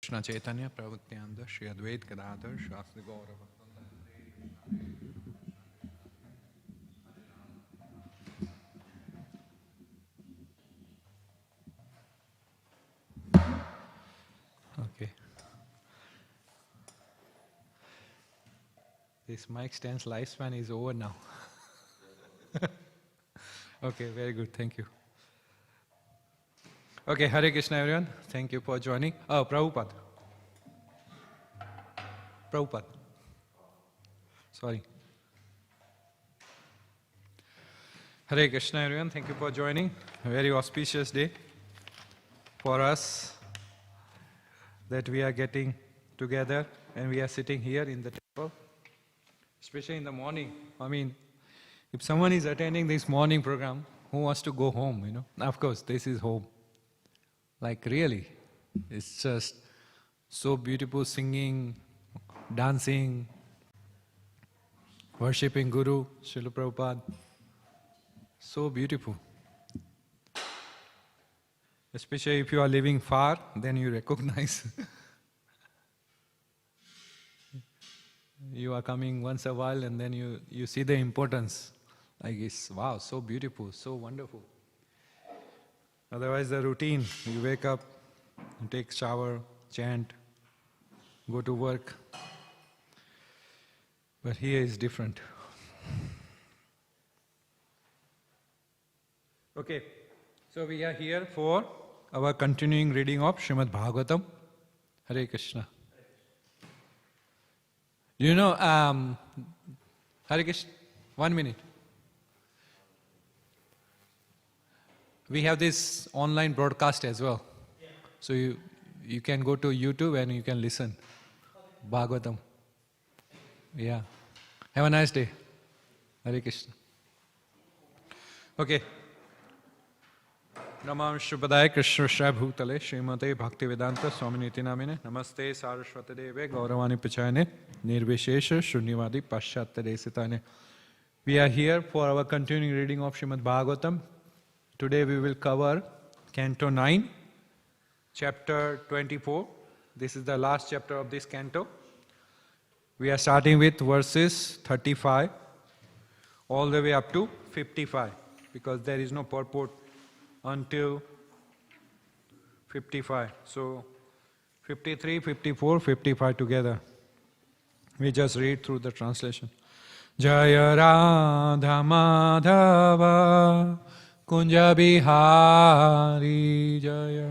Krishna Chaitanya Prabhu Nityananda Shri Advaita Gadadhar Shastri Gaura Bhakta. Okay. This mic stand's lifespan is over now. Okay, very good. Thank you. Okay, Hare Krishna everyone. Thank you for joining. Oh, Prabhupada. Prabhupada. Sorry. Hare Krishna everyone. Thank you for joining. A very auspicious day for us that we are getting together and we are sitting here in the temple, especially in the morning. I mean, if someone is attending this morning program, who wants to go home, you know? Of course, this is home. Like really, it's just so beautiful, singing, dancing, worshipping Guru, Srila Prabhupada. So beautiful. Especially if you are living far, then you recognize. You are coming once a while and then you see the importance. Like it's, wow, so beautiful, so wonderful. Otherwise the routine, you wake up, you take shower, chant, go to work. But here is different. Okay, so we are here for our continuing reading of Śrīmad Bhāgavatam. Hare Krishna. You know, Hare Krishna, 1 minute. We have this online broadcast as well. Yeah. So you can go to YouTube and you can listen. Bhagavatam. Yeah. Have a nice day. Hare Krishna. Okay. Namam Shubhadaya Krishna Shra Bhutale Śrīmate Bhaktivedanta Swami Niti Namine Namaste Saraswati Deve Gauravani Pachayane Nirvishesha Shunyavadi Paschatya Desitane. We are here for our continuing reading of Śrīmad Bhāgavatam. Today we will cover Canto 9, Chapter 24. This is the last chapter of this canto. We are starting with verses 35 all the way up to 55 because there is no purport until 55. So 53, 54, 55 together. We just read through the translation. Jaya Radha Madhava Kunja Bihari Jaya.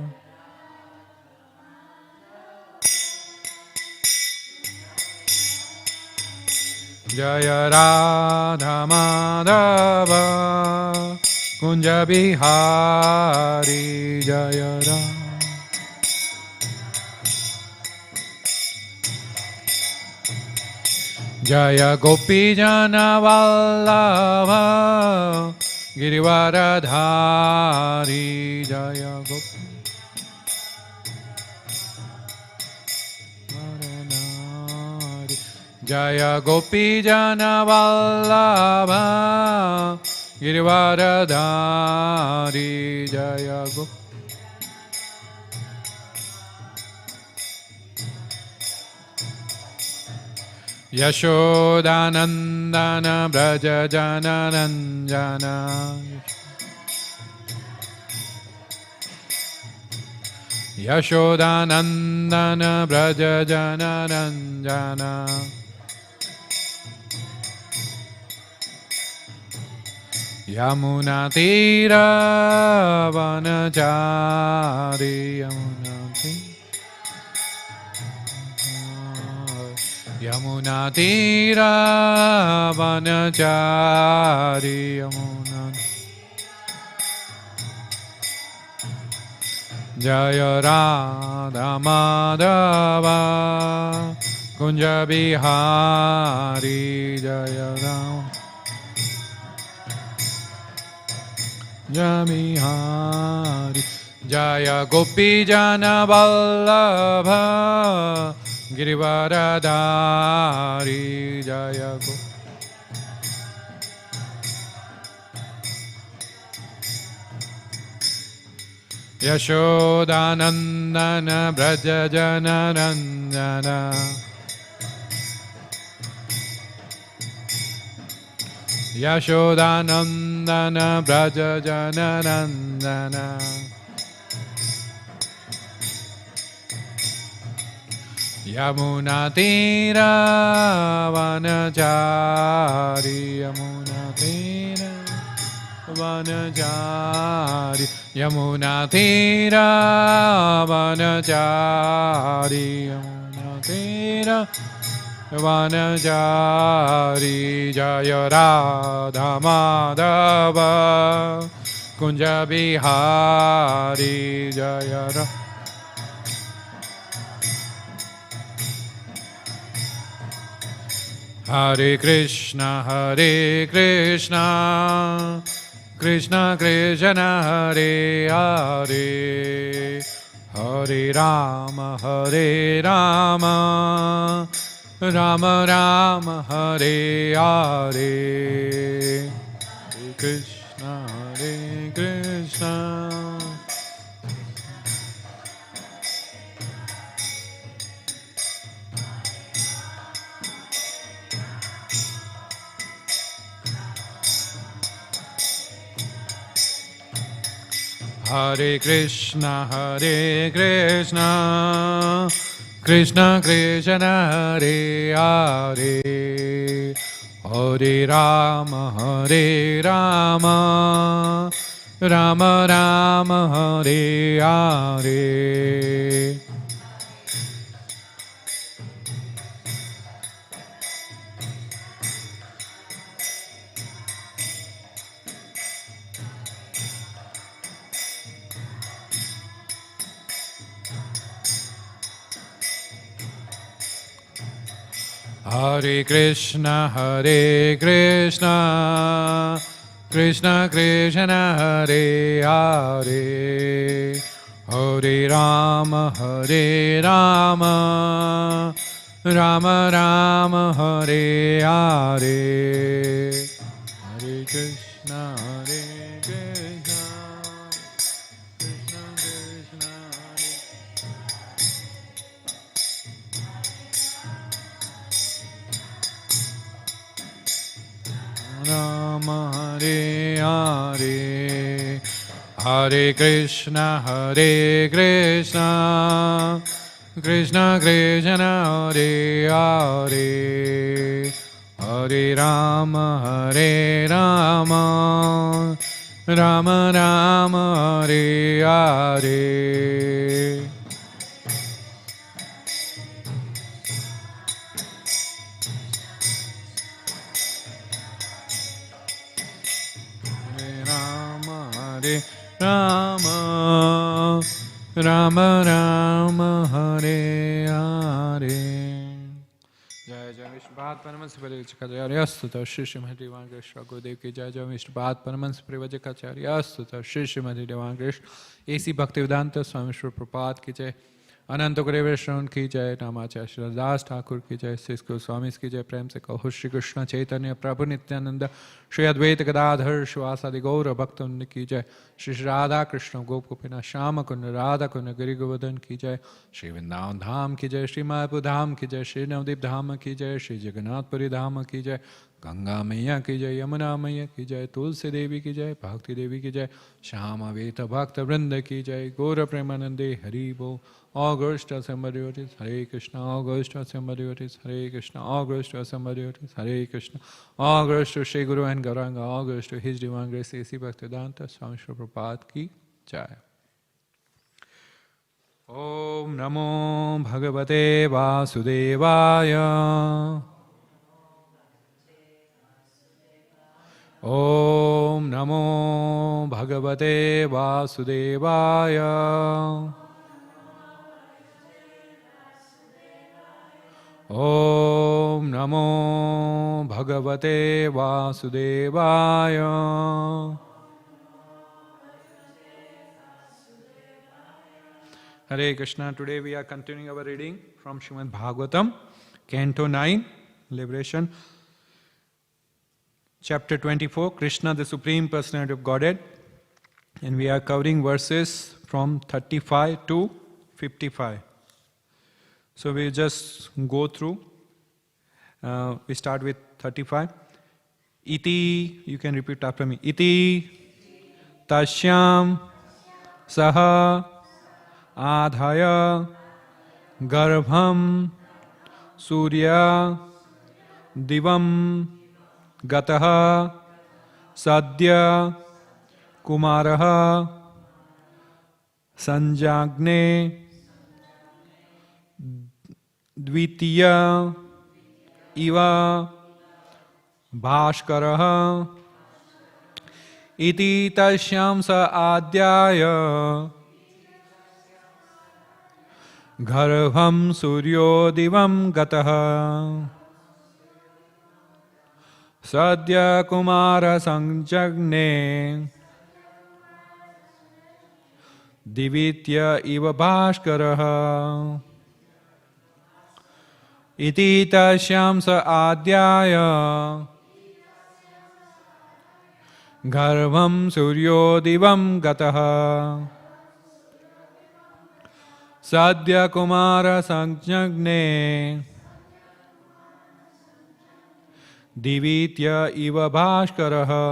Jaya Radha Madhava Kunja Bihari Jaya Radha. Jaya Gopi Jana Vallabha Girivaradhari Jaya Gopi Jaya Gopi Jana Vallabha Girivaradhari Jaya Gopi Yashodanandana Braja Jana Ranjana Yashodanandana Braja Jana Ranjana Yamuna Tira Vanachari Yamuna Tira Yamuna Tira Vanachari Yamuna Jaya Radha Madhava Kunja Bihari Jaya Ram Jamihari Jaya Gopi Jana Vallabha Girivaradhari Jaya Gopi Yashodanandana Braja Janarandana Yashodanandana Braja Janarandana Yamuna Tira Vanachari Yamuna Tira Vanachari Yamuna Tira Vanachari Yamuna Tira Vanachari Jaya Radha Madhava Kunja Bihari Jaya Radha Hare Krishna Krishna Krishna Hare Hare Hare Rama Rama Rama Hare Hare Hare Krishna Hare Krishna Krishna Krishna Hare Hare Hare Rama Rama Rama Hare Hare Hare Krishna Krishna Krishna Hare Hare Hare Rama Rama Rama Hare Hare Hare Krishna Krishna Krishna Rama Hare Hare Hare Krishna Krishna Krishna Hare Hare Hare Rama Rama Rama Hare Hare Rama Rama Rama Hare Hare Jai Jai Vishnupada Paramansa Parivajakacarya Astuta Shri Śrīmad Devangresh Gurudev Ki Jai Jai Vishnupada Paramansa Parivajakacarya Astuta Shri Śrīmad Devangresh A.C. Bhaktivedanta Swami Prabhupada Ki Jai Ananda Gureveshwaran Ki Jai Namacharya Shri Das Thakur Ki Jai ISKCON Swamis Ki Jai Prem Se Kaho Shri Krishna Chaitanya Prabhu Nityananda Shri Advaita Gadadhar Shivasadi Gaura Bhaktam Ki Jai Shri Radha Krishna Gopina Shama Kunda Radha Kunda Giri Govardhan Ki Jai Shri Vrindavan Dham Ki Jai Shri Mayapur Dham Ki Jai Shri Navdeep Dham Ki Jai Shri Jagannath Puri Dham Ki Jai Ganga Maiya Ki Jai Yamuna Maiya Ki Jai Tulsi Devi Ki Jai Bhakti Devi Ki Jai Shama Veta Bhakta Vrinda Ki Jai Gaura Premanande Hari Bo All glories to somebody what is Hare Krishna, all glories to somebody what is Hare Krishna, all glories to somebody what is Hare Krishna, all glories to Shri Guru and Gauranga, all glories to His Divine Grace A.C. Bhaktivedanta Swami Prabhupada Ki Jai. Om Namo Bhagavate Vasudevaya. Om Namo Bhagavate Vasudevaya. Om Namo Bhagavate Vasudevaya. Hare Krishna. Today we are continuing our reading from Śrīmad Bhāgavatam, Canto 9, Liberation, Chapter 24, Krishna, the Supreme Personality of Godhead. And we are covering verses from 35 to 55. So we just go through. We start with 35. Iti, you can repeat after me. Iti tashyam saha adhaya garbham surya divam gataha sadya kumaraha sanjagne dvitiya iva bhashkaraha iti tashyam sa adyaya garbham suryo divam gataha sadya kumara sanjagne divitya iva bhashkaraha iti tashyam sa adyaya garbham suryo divam gataha sadya kumara sanjagne divitya iva bhashkaraha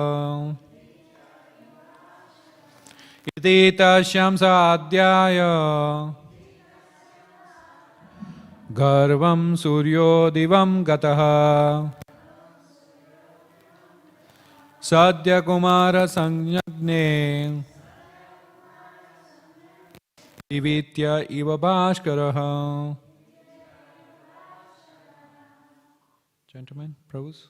iti tashyam sa adyaya garbham suryo divam gataha sadya kumara sanjagne divitya iva bhashkaraha. Gentlemen, Prabhus.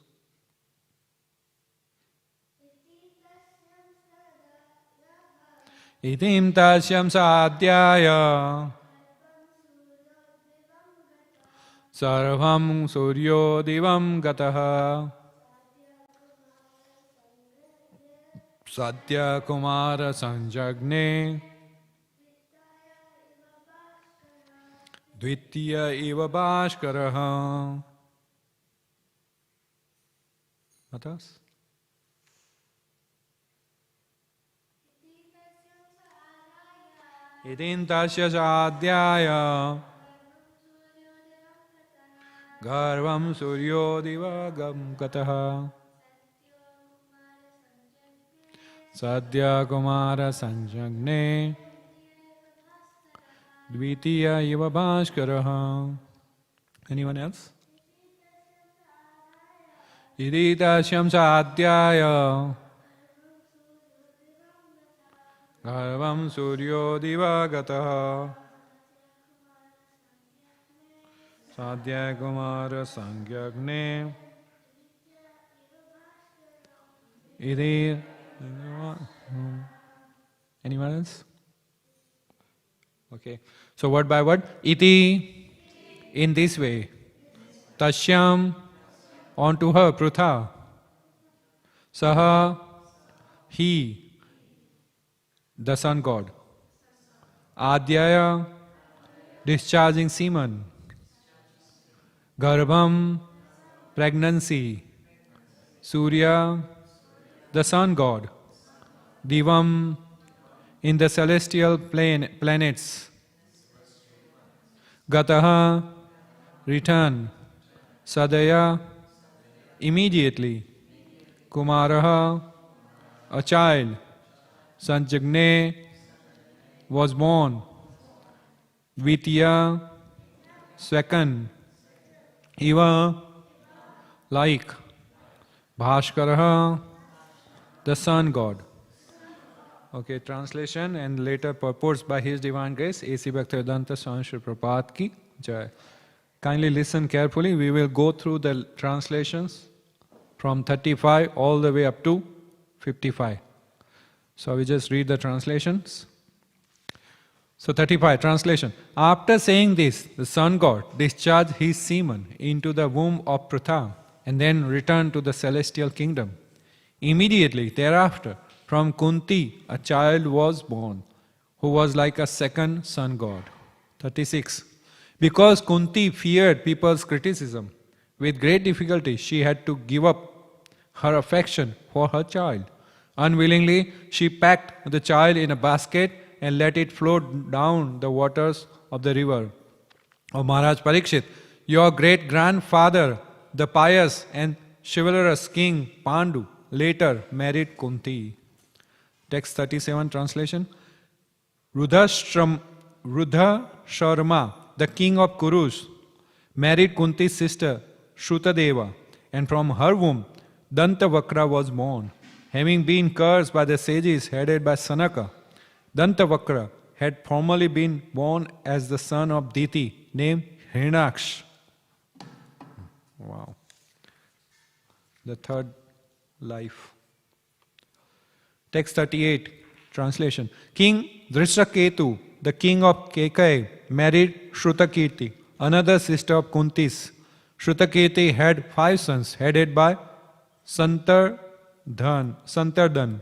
Itim tasyam sadhyaya sarvam suryo divam gataha sadya kumara sanjagne dvitiya iva bhashkaraha. Matas? Itin tasya sadhyaya garbham suryo divagam gataha sadya kumara sanjagne dvitiya iva bhashkaraha. Anyone else? Iti tasyam sadhyaya garbham suryo divagataha sadya kumara sanjagne iti. Anyone else? Okay. So word by word. Iti, in this way. Tashyam, onto her, Prutha. Saha, he, the sun god. Adyaya, discharging semen. Garbham, pregnancy. Surya, the sun god. Divam, in the celestial planets. Gataha, return. Sadaya, immediately. Kumaraha, a child. Sanjagne, was born. Dvitiya, second. Iva, like. Bhashkaraha, the sun god. Okay, translation and later purports by His Divine Grace, A.C. Bhaktivedanta Swami Srila Prabhupada ki Jai. Kindly listen carefully. We will go through the translations from 35 all the way up to 55. So we just read the translations. So 35, translation. After saying this, the sun god discharged his semen into the womb of Prutha and then returned to the celestial kingdom. Immediately thereafter, from Kunti, a child was born, who was like a second sun god. 36. Because Kunti feared people's criticism, with great difficulty she had to give up her affection for her child. Unwillingly, she packed the child in a basket and let it flow down the waters of the river. O Maharaj Parikshit, your great-grandfather, the pious and chivalrous king Pandu, later married Kunti. Text 37 translation. Rudhasharma, the king of Kurus, married Kunti's sister Shrutadeva, and from her womb Dantavakra was born. Having been cursed by the sages headed by Sanaka, Dantavakra had formerly been born as the son of Diti, named Hiranyaksh. Wow. The third life. Text 38, translation. King Drishtaketu, the king of Kekai, married Shrutakirti, another sister of Kuntis. Shrutakirti had 5 sons, headed by Santardhan.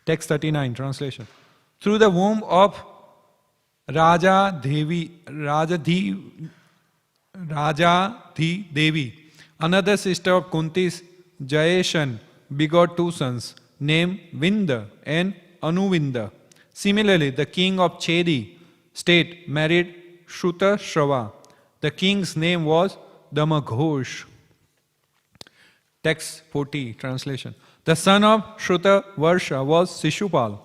Text 39, translation. Through the womb of Raja Devi, another sister of Kuntis, Jayeshan, begot 2 sons, named Vinda and Anuvinda. Similarly, the king of Chedi state married Shrutashrava. The king's name was Damaghosh. Text 40, translation. The son of Shrutavarsha was Shishupal,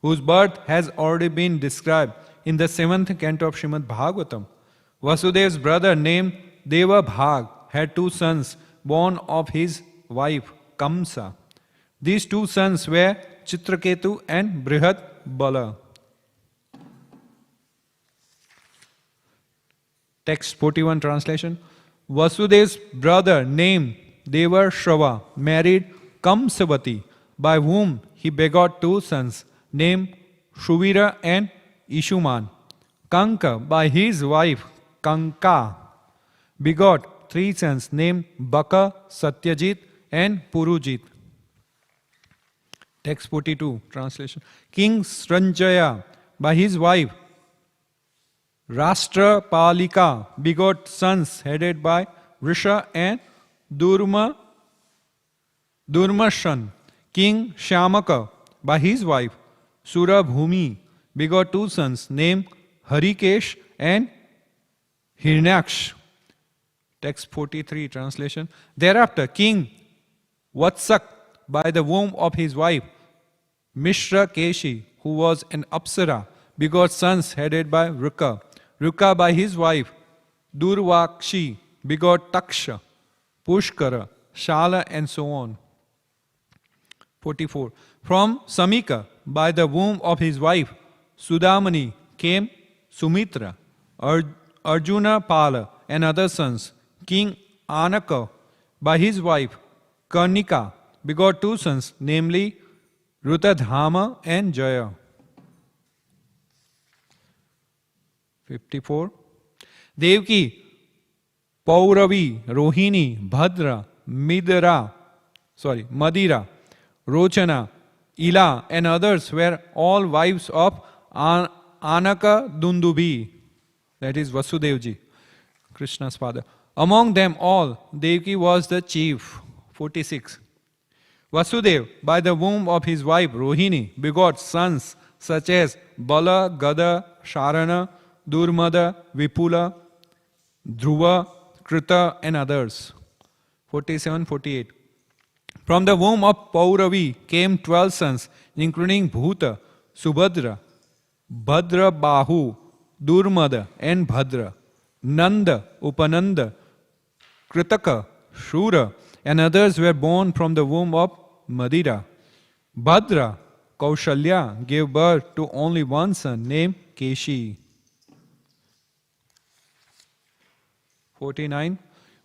whose birth has already been described in the 7th canto of Śrīmad Bhāgavatam. Vasudev's brother named Devabhag had 2 sons born of his wife Kamsa. These 2 sons were Chitraketu and Brihad Bala. Text 41 translation. Vasudev's brother named Devarshava married Kamsavati, by whom he begot 2 sons named Shuvira and Ishuman. Kanka, by his wife Kanka, begot 3 sons named Baka, Satyajit and Purujit. Text 42, translation. King Sranjaya, by his wife Rashtrapalika, begot sons headed by Vrisha and Durmashan. King Shyamaka, by his wife Surabhumi, begot 2 sons named Harikesh and Hiranyaksh. Text 43, translation. Thereafter, King Vatsak, by the womb of his wife Mishra Keshi, who was an Apsara, begot sons headed by Ruka. Ruka, by his wife Durvakshi, begot Taksha, Pushkara, Shala, and so on. 44. From Samika, by the womb of his wife Sudamani, came Sumitra, Arjuna Pala, and other sons. King Anaka, by his wife Karnika, begot 2 sons, namely Rutadhama and Jaya. 54. Devki, Pauravi, Rohini, Bhadra, Madira, Rochana, Ila, and others were all wives of Anaka Dundubi, that is Vasudevji, Krishna's father. Among them all, Devki was the chief. 46. Vasudev, by the womb of his wife Rohini, begot sons such as Bala, Gada, Sharana, Durmada, Vipula, Dhruva, Krita, and others. 47-48. From the womb of Pauravi came 12 sons, including Bhuta, Subhadra, Bhadra Bahu, Durmada, and Bhadra, Nanda, Upananda, Kritaka, Shura, and others were born from the womb of Madira. Bhadra, Kaushalya, gave birth to only 1 son named Keshi. 49.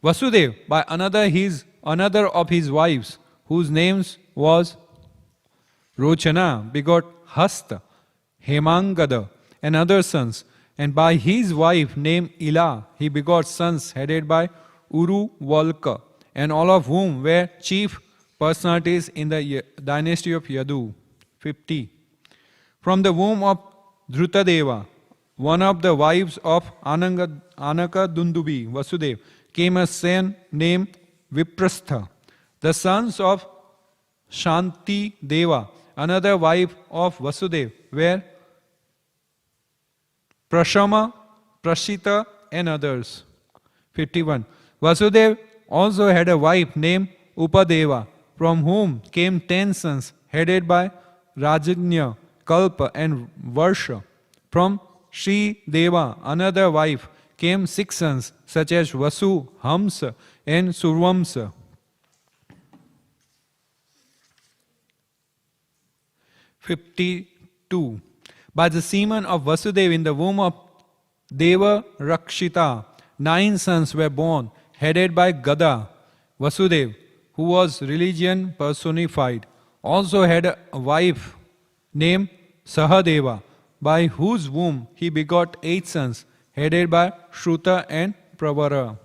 Vasudev, by another of his wives, whose names was Rochana, begot Hasta, Hemangada, and other sons, and by his wife named Ila, he begot sons headed by Uru Valka, and all of whom were chief personalities in the dynasty of Yadu. 50. From the womb of Dhrutadeva, one of the wives of Anaka Dundubi, Vasudev, came a son named Viprastha. The sons of Shanti Deva, another wife of Vasudev, were Prashama, Prashita and others. 51. Vasudeva also had a wife named Upadeva, from whom came 10 sons, headed by Rajanya, Kalpa and Varsha. From Śrīdeva, another wife, came 6 sons, such as Vasu, Hamsa and Survamsa. 52. By the semen of Vasudeva in the womb of Deva Rakshita, 9 sons were born, headed by Gada. Vasudeva, who was religion personified, also had a wife named Sahadeva, by whose womb he begot 8 sons, headed by Shruta and Pravara.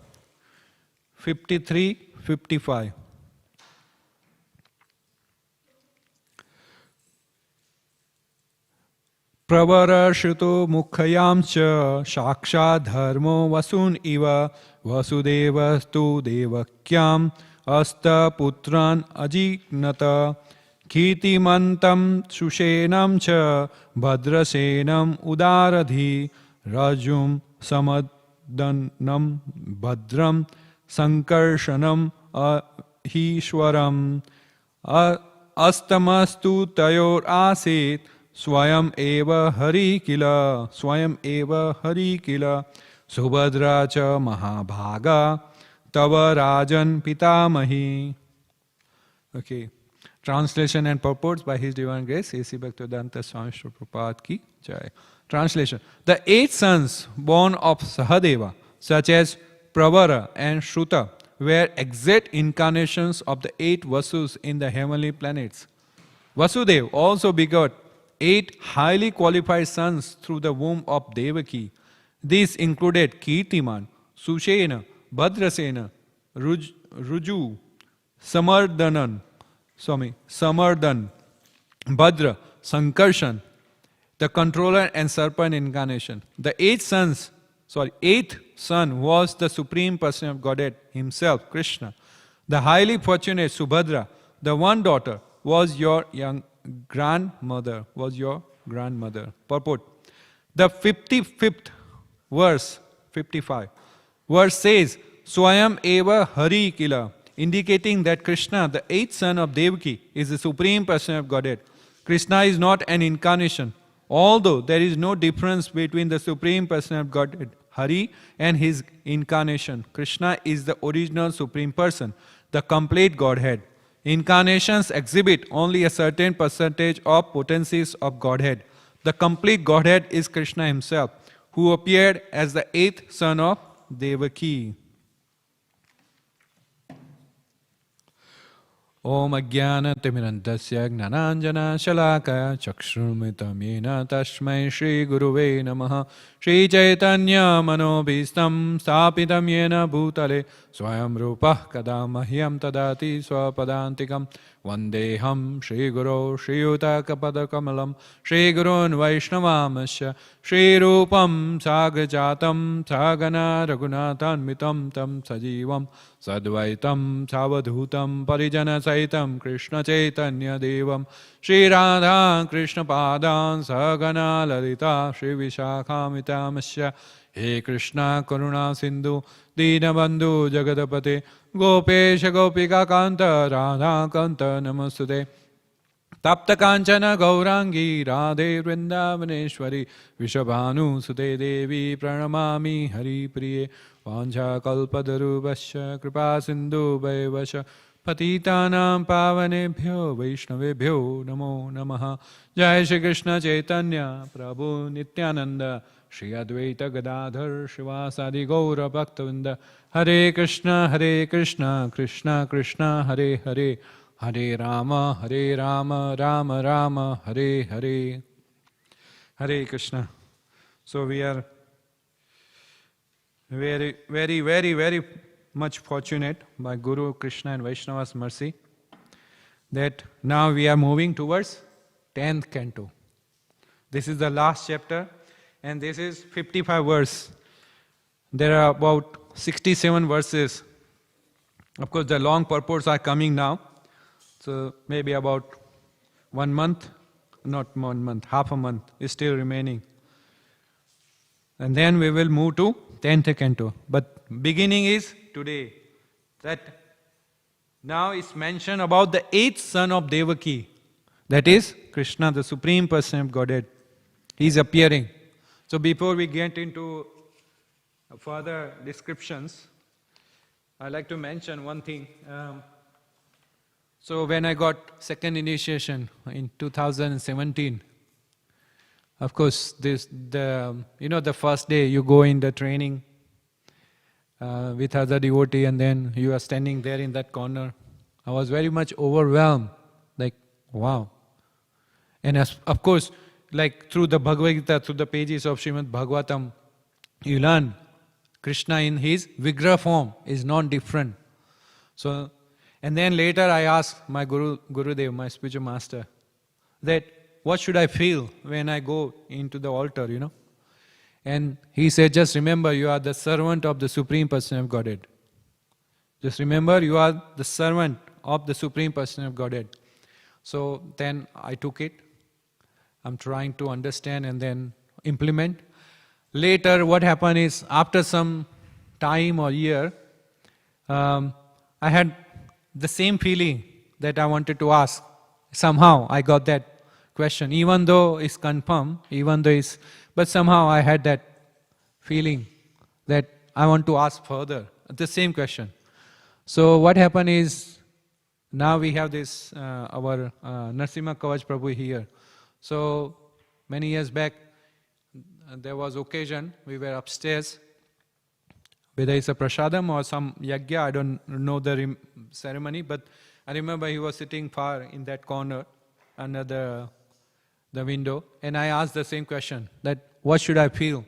53-55. Pravara Shruto Mukhayam cha Shaksha Dharmo Vasun Iva Vasudeva Stu Devakyam Asta Putran Ajignata Kirtimantam Sushenam cha Bhadrasenam Udaradhi Rajum Samadhanam Bhadram Sankarshanam Ahishwaram Astamastu Tayor Asit Swayam eva hari kila Subhadra cha mahabhaga Tava rajan pitamahi. Okay. Translation and purports by His Divine Grace A.C. Bhaktivedanta Swami Prabhupada ki jai. Translation. The 8 sons born of Sahadeva, such as Pravara and Shruta, were exact incarnations of the 8 Vasus in the heavenly planets. Vasudeva also begot 8 highly qualified sons through the womb of Devaki. These included Kirtiman, Sushena, Bhadrasena, Ruju, Samardhan, Bhadra, Sankarshan, the controller and serpent incarnation. The 8th son was the Supreme Person of Godhead himself, Krishna. The highly fortunate Subhadra, the one daughter, was your grandmother. Purport. The 55th verse, 55 verse says, Swayam eva hari kila, indicating that Krishna, the 8th son of Devaki, is the Supreme Person of Godhead. Krishna is not an incarnation, although there is no difference between the Supreme Person of Godhead, Hari, and his incarnation. Krishna is the original Supreme Person, the complete Godhead. Incarnations exhibit only a certain percentage of potencies of Godhead. The complete Godhead is Krishna himself, who appeared as the 8th son of Devaki. Om Ajnana Timirandasya Gnananjana Shalaka Chakshrumitam Yena Tashmai Shri Guruve Namaha Shri Chaitanya Manobhistam Stapitam Yena Bhutale Swayam Rupa Kadamahyam Tadati Swapadantikam Vandeham Shri Guru Shri Utaka Kamalam Shri Gurun Vaishnavamasya Shri Rupam Sagrajatam Sagana Raghunathan Mitam Tam Sajivam Sadvaitam Savadhutam Parijana Saitam Krishna Chaitanya Devam Shri Radha Krishna Padan Sagana Lalita Shri Vishakhamitamasya He Krishna Karuna Sindhu Dinabandhu Jagadapate Gopesha Gopika Kanta Radha Kanta Namastude Tapta Kanchana Gaurangi Radhe Vrindavaneshwari Vishabhanu Sute Devi Pranamami Hari Priye Vancha Kalpadarubhasya Kripa Sindhu Vaivasha Patitanam Pavanebhyo Vaishnavebhyo Namo Namaha Jai Shri Krishna Chaitanya Prabhu Nityananda Shri Advaita Gadadhar Shivasadi Gaura Bhaktavinda Hare Krishna Krishna Krishna Hare Hare Hare Rama Rama Rama Hare Hare. Hare Krishna. So we are very much fortunate by Guru Krishna and Vaishnava's mercy that now we are moving towards 10th canto. This is the last chapter and this is 55 verse. There are about 67 verses. Of course the long purports are coming now. So maybe about 1 month, not 1 month, half a month is still remaining. And then we will move to 10th canto. But beginning is today. That now is mentioned about the 8th son of Devaki. That is Krishna, the Supreme Person of Godhead. He is appearing. So before we get into further descriptions, I like to mention one thing. So when I got second initiation in 2017, of course, the first day you go in the training with other devotee, and then you are standing there in that corner. I was very much overwhelmed, like, wow. And of course, like through the Bhagavad Gita, through the pages of Śrīmad Bhāgavatam, you learn Krishna in his Vigraha form is non-different. So, and then later I asked my Gurudev, my spiritual master, that what should I feel when I go into the altar, And he said, just remember you are the servant of the Supreme Person of Godhead. Just remember you are the servant of the Supreme Person of Godhead. So then I took it. I'm trying to understand and then implement. Later what happened is, after some time or year, I had the same feeling that I wanted to ask. Somehow I got that question, even though it's confirmed, but somehow I had that feeling that I want to ask further, the same question. So what happened is, now we have this, our Narasimha Kavach Prabhu here. So many years back, there was occasion, we were upstairs, whether it's a prasadam or some yajna, I don't know the ceremony, but I remember he was sitting far in that corner under the window, and I asked the same question, that what should I feel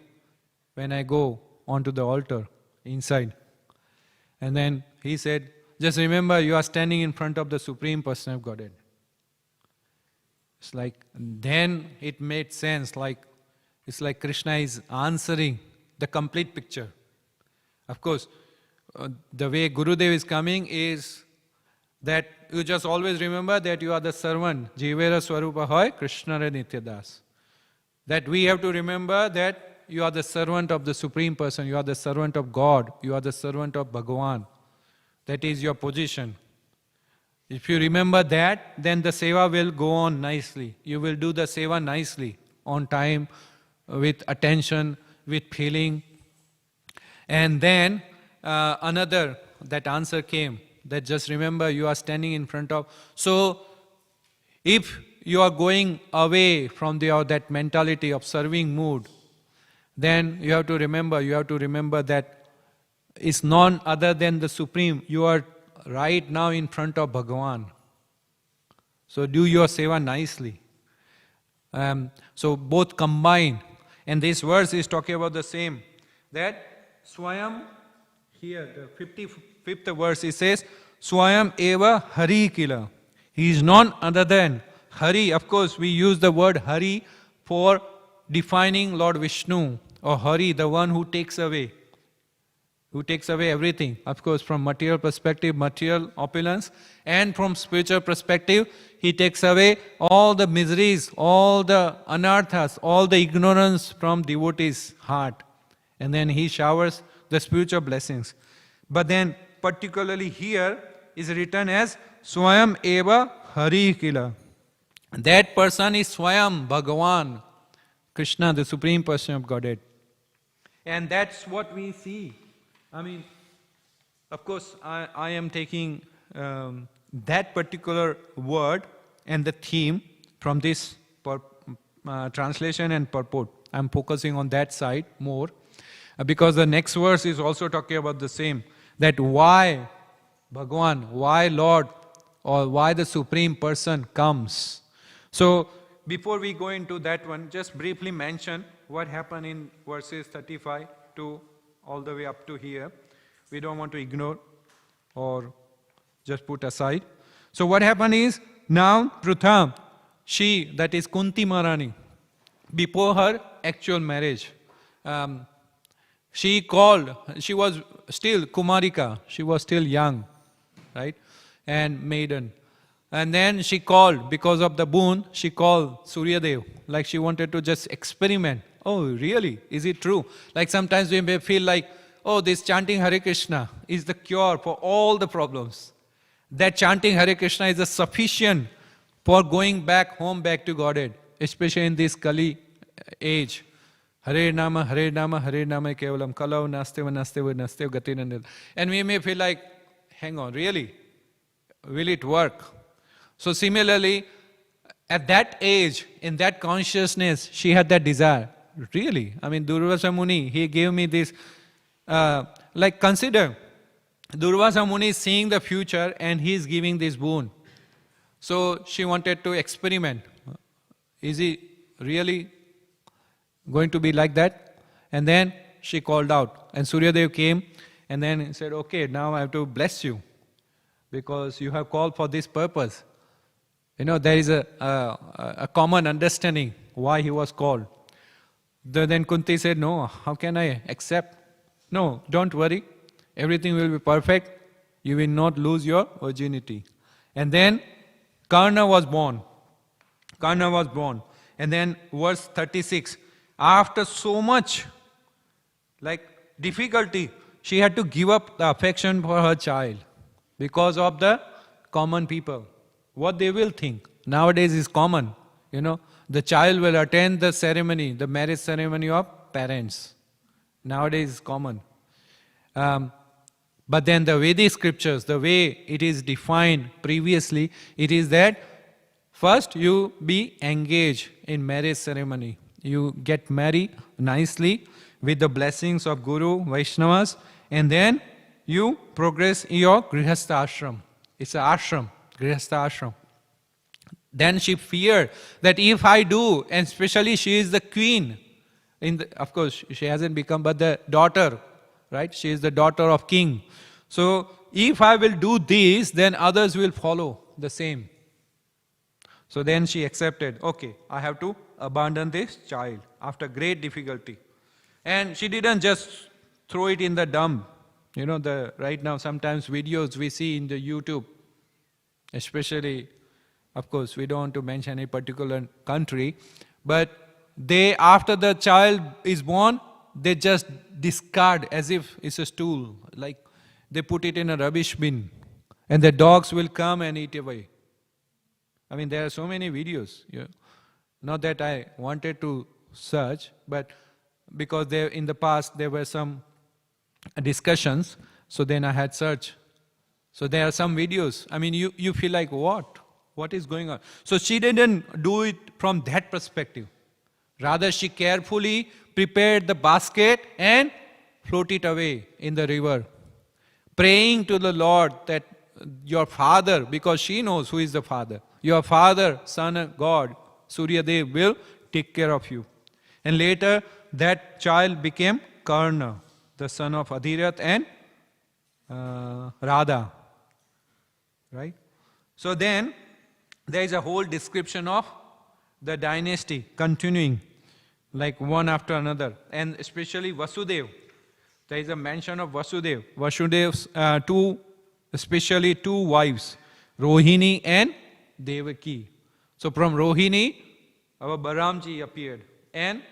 when I go onto the altar inside? And then he said, just remember you are standing in front of the Supreme Person of Godhead. It's like, then it made sense, it's like Krishna is answering the complete picture. Of course, the way Gurudev is coming is that you just always remember that you are the servant, Jivera Swarupa Hoy, Krishna Re Nityadas. That we have to remember that you are the servant of the Supreme Person, you are the servant of God, you are the servant of Bhagavan. That is your position. If you remember that, then the seva will go on nicely. You will do the seva nicely, on time, with attention, with feeling. And then that answer came, that just remember you are standing in front of. So, if you are going away from that mentality of serving mood, then you have to remember that it's none other than the Supreme. You are right now in front of Bhagavan. So do your seva nicely. So both combine. And this verse is talking about the same. That Swayam, here the 55th verse, it says, Swayam eva Hari kila. He is none other than Hari. Of course, we use the word Hari for defining Lord Vishnu, or Hari, the one who takes away everything. Of course, from material perspective, material opulence, and from spiritual perspective, he takes away all the miseries, all the anarthas, all the ignorance from devotee's heart. And then he showers the spiritual blessings. But then, particularly here, is written as Swayam eva Hari kila. That person is Swayam, Bhagavan, Krishna, the Supreme Person of Godhead. And that's what we see. I mean, of course, I am taking that particular word and the theme from this translation and purport. I'm focusing on that side more, because the next verse is also talking about the same. That why Bhagavan, why Lord, or why the Supreme Person comes. So, before we go into that one, just briefly mention what happened in verses 35 to all the way up to here. We don't want to ignore or just put aside. So what happened is, now Prutham, she, that is Kunti Maharani, before her actual marriage, she was still Kumarika, she was still young, right, and maiden. And then she called, because of the boon, she called Suryadev, like she wanted to just experiment. oh, really? Is it true? Like sometimes we may feel like, oh, this chanting Hare Krishna is the cure for all the problems. That chanting Hare Krishna is a sufficient for going back home, back to Godhead, especially in this Kali age. Hare Nama, Hare Nama, Hare Nama Kevalam, Kalau Nasteva, Nasteva, Nasteva, Gatinandil. And we may feel like, hang on, really? Will it work? So similarly, at that age, in that consciousness, she had that desire. Really? I mean, Durvasa Muni, he gave me this, like consider, Durvasa Muni is seeing the future and he is giving this boon. So she wanted to experiment. Is he really going to be like that? And then she called out. And Suryadev came and then he said, okay, now I have to bless you because you have called for this purpose. You know, there is a common understanding why he was called. Then Kunti said, no, how can I accept? No, don't worry. Everything will be perfect. You will not lose your virginity. And then Karna was born. Karna was born. And then verse 36. After so much like difficulty, she had to give up the affection for her child because of the common people. What they will think. Nowadays is common. You know, the child will attend the ceremony, the marriage ceremony of parents. Nowadays is common. But then the Vedic scriptures, the way it is defined previously, it is that first you be engaged in marriage ceremony. You get married nicely with the blessings of Guru, Vaishnavas, and then you progress in your Grihastha ashram. It's an ashram, Grihastha ashram. Then she feared that if I do, and especially she is the queen, of course she hasn't become but the daughter, right? She is the daughter of king. So if I will do this, then others will follow the same. So then she accepted, okay, I have to abandon this child after great difficulty. And she didn't just throw it in the dump. You know, right now sometimes videos we see in the YouTube, especially, of course, we don't want to mention any particular country, but they, after the child is born, they just discard as if it's a stool. Like they put it in a rubbish bin and the dogs will come and eat away. I mean, there are so many videos. Not that I wanted to search, but because there in the past there were some discussions, so then I had searched. So there are some videos. I mean, you feel like, what? What is going on? So she didn't do it from that perspective. Rather, she carefully prepared the basket and float it away in the river, praying to the Lord that your father, because she knows who is the father, your father, son of God, Suryadev, will take care of you. And later, that child became Karna, the son of Adhirath and Radha. Right? So then, there is a whole description of the dynasty continuing, like one after another, and especially Vasudev. There is a mention of Vasudev. Vasudev's especially two wives, Rohini and Devaki. So from Rohini, our Balaramji appeared, and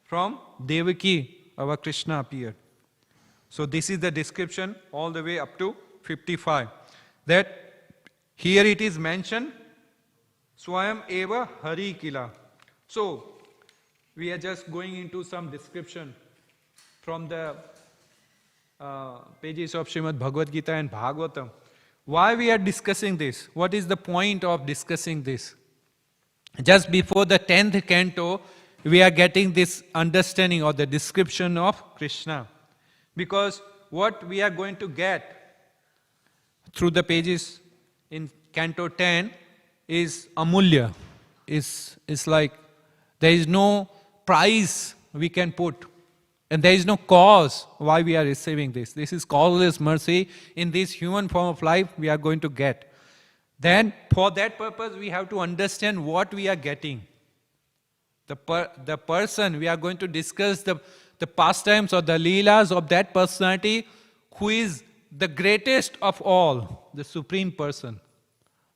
from Devaki, our Krishna appeared. So this is the description all the way up to 55. That here it is mentioned, Swayam eva Hari Kila. So, we are just going into some description from the pages of Śrīmad Bhāgavad and Bhāgavatam. Why we are discussing this? What is the point of discussing this? Just before the 10th canto, we are getting this understanding or the description of Krishna. Because what we are going to get through the pages in canto 10 is amulya. Is like there is no price we can put. And there is no cause why we are receiving this. This is causeless mercy in this human form of life we are going to get. Then for that purpose we have to understand what we are getting. The person, we are going to discuss the pastimes or the leelas of that personality who is the greatest of all, the supreme person.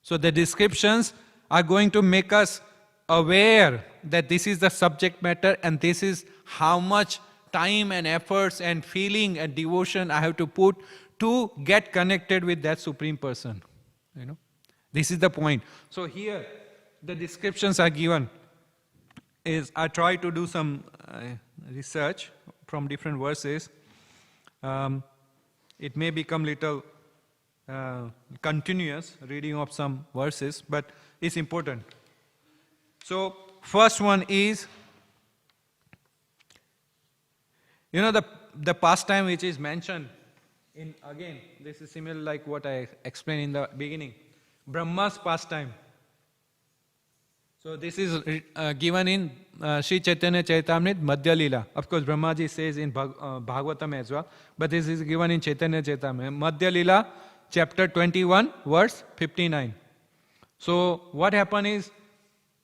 So the descriptions are going to make us aware that this is the subject matter and this is how much time and efforts and feeling and devotion I have to put to get connected with that Supreme Person. This is the point. So here, the descriptions are given. I try to do some research from different verses. It may become little continuous reading of some verses, but it's important. So first one is, the pastime which is mentioned in, again, this is similar like what I explained in the beginning, Brahma's pastime. So this is given in Sri Chaitanya Charitamrita Madhya Leela. Of course, Brahmaji says in Bhagavatam as well, but this is given in Chaitanya Charitamrita Madhya Leela, chapter 21, verse 59. So what happened is,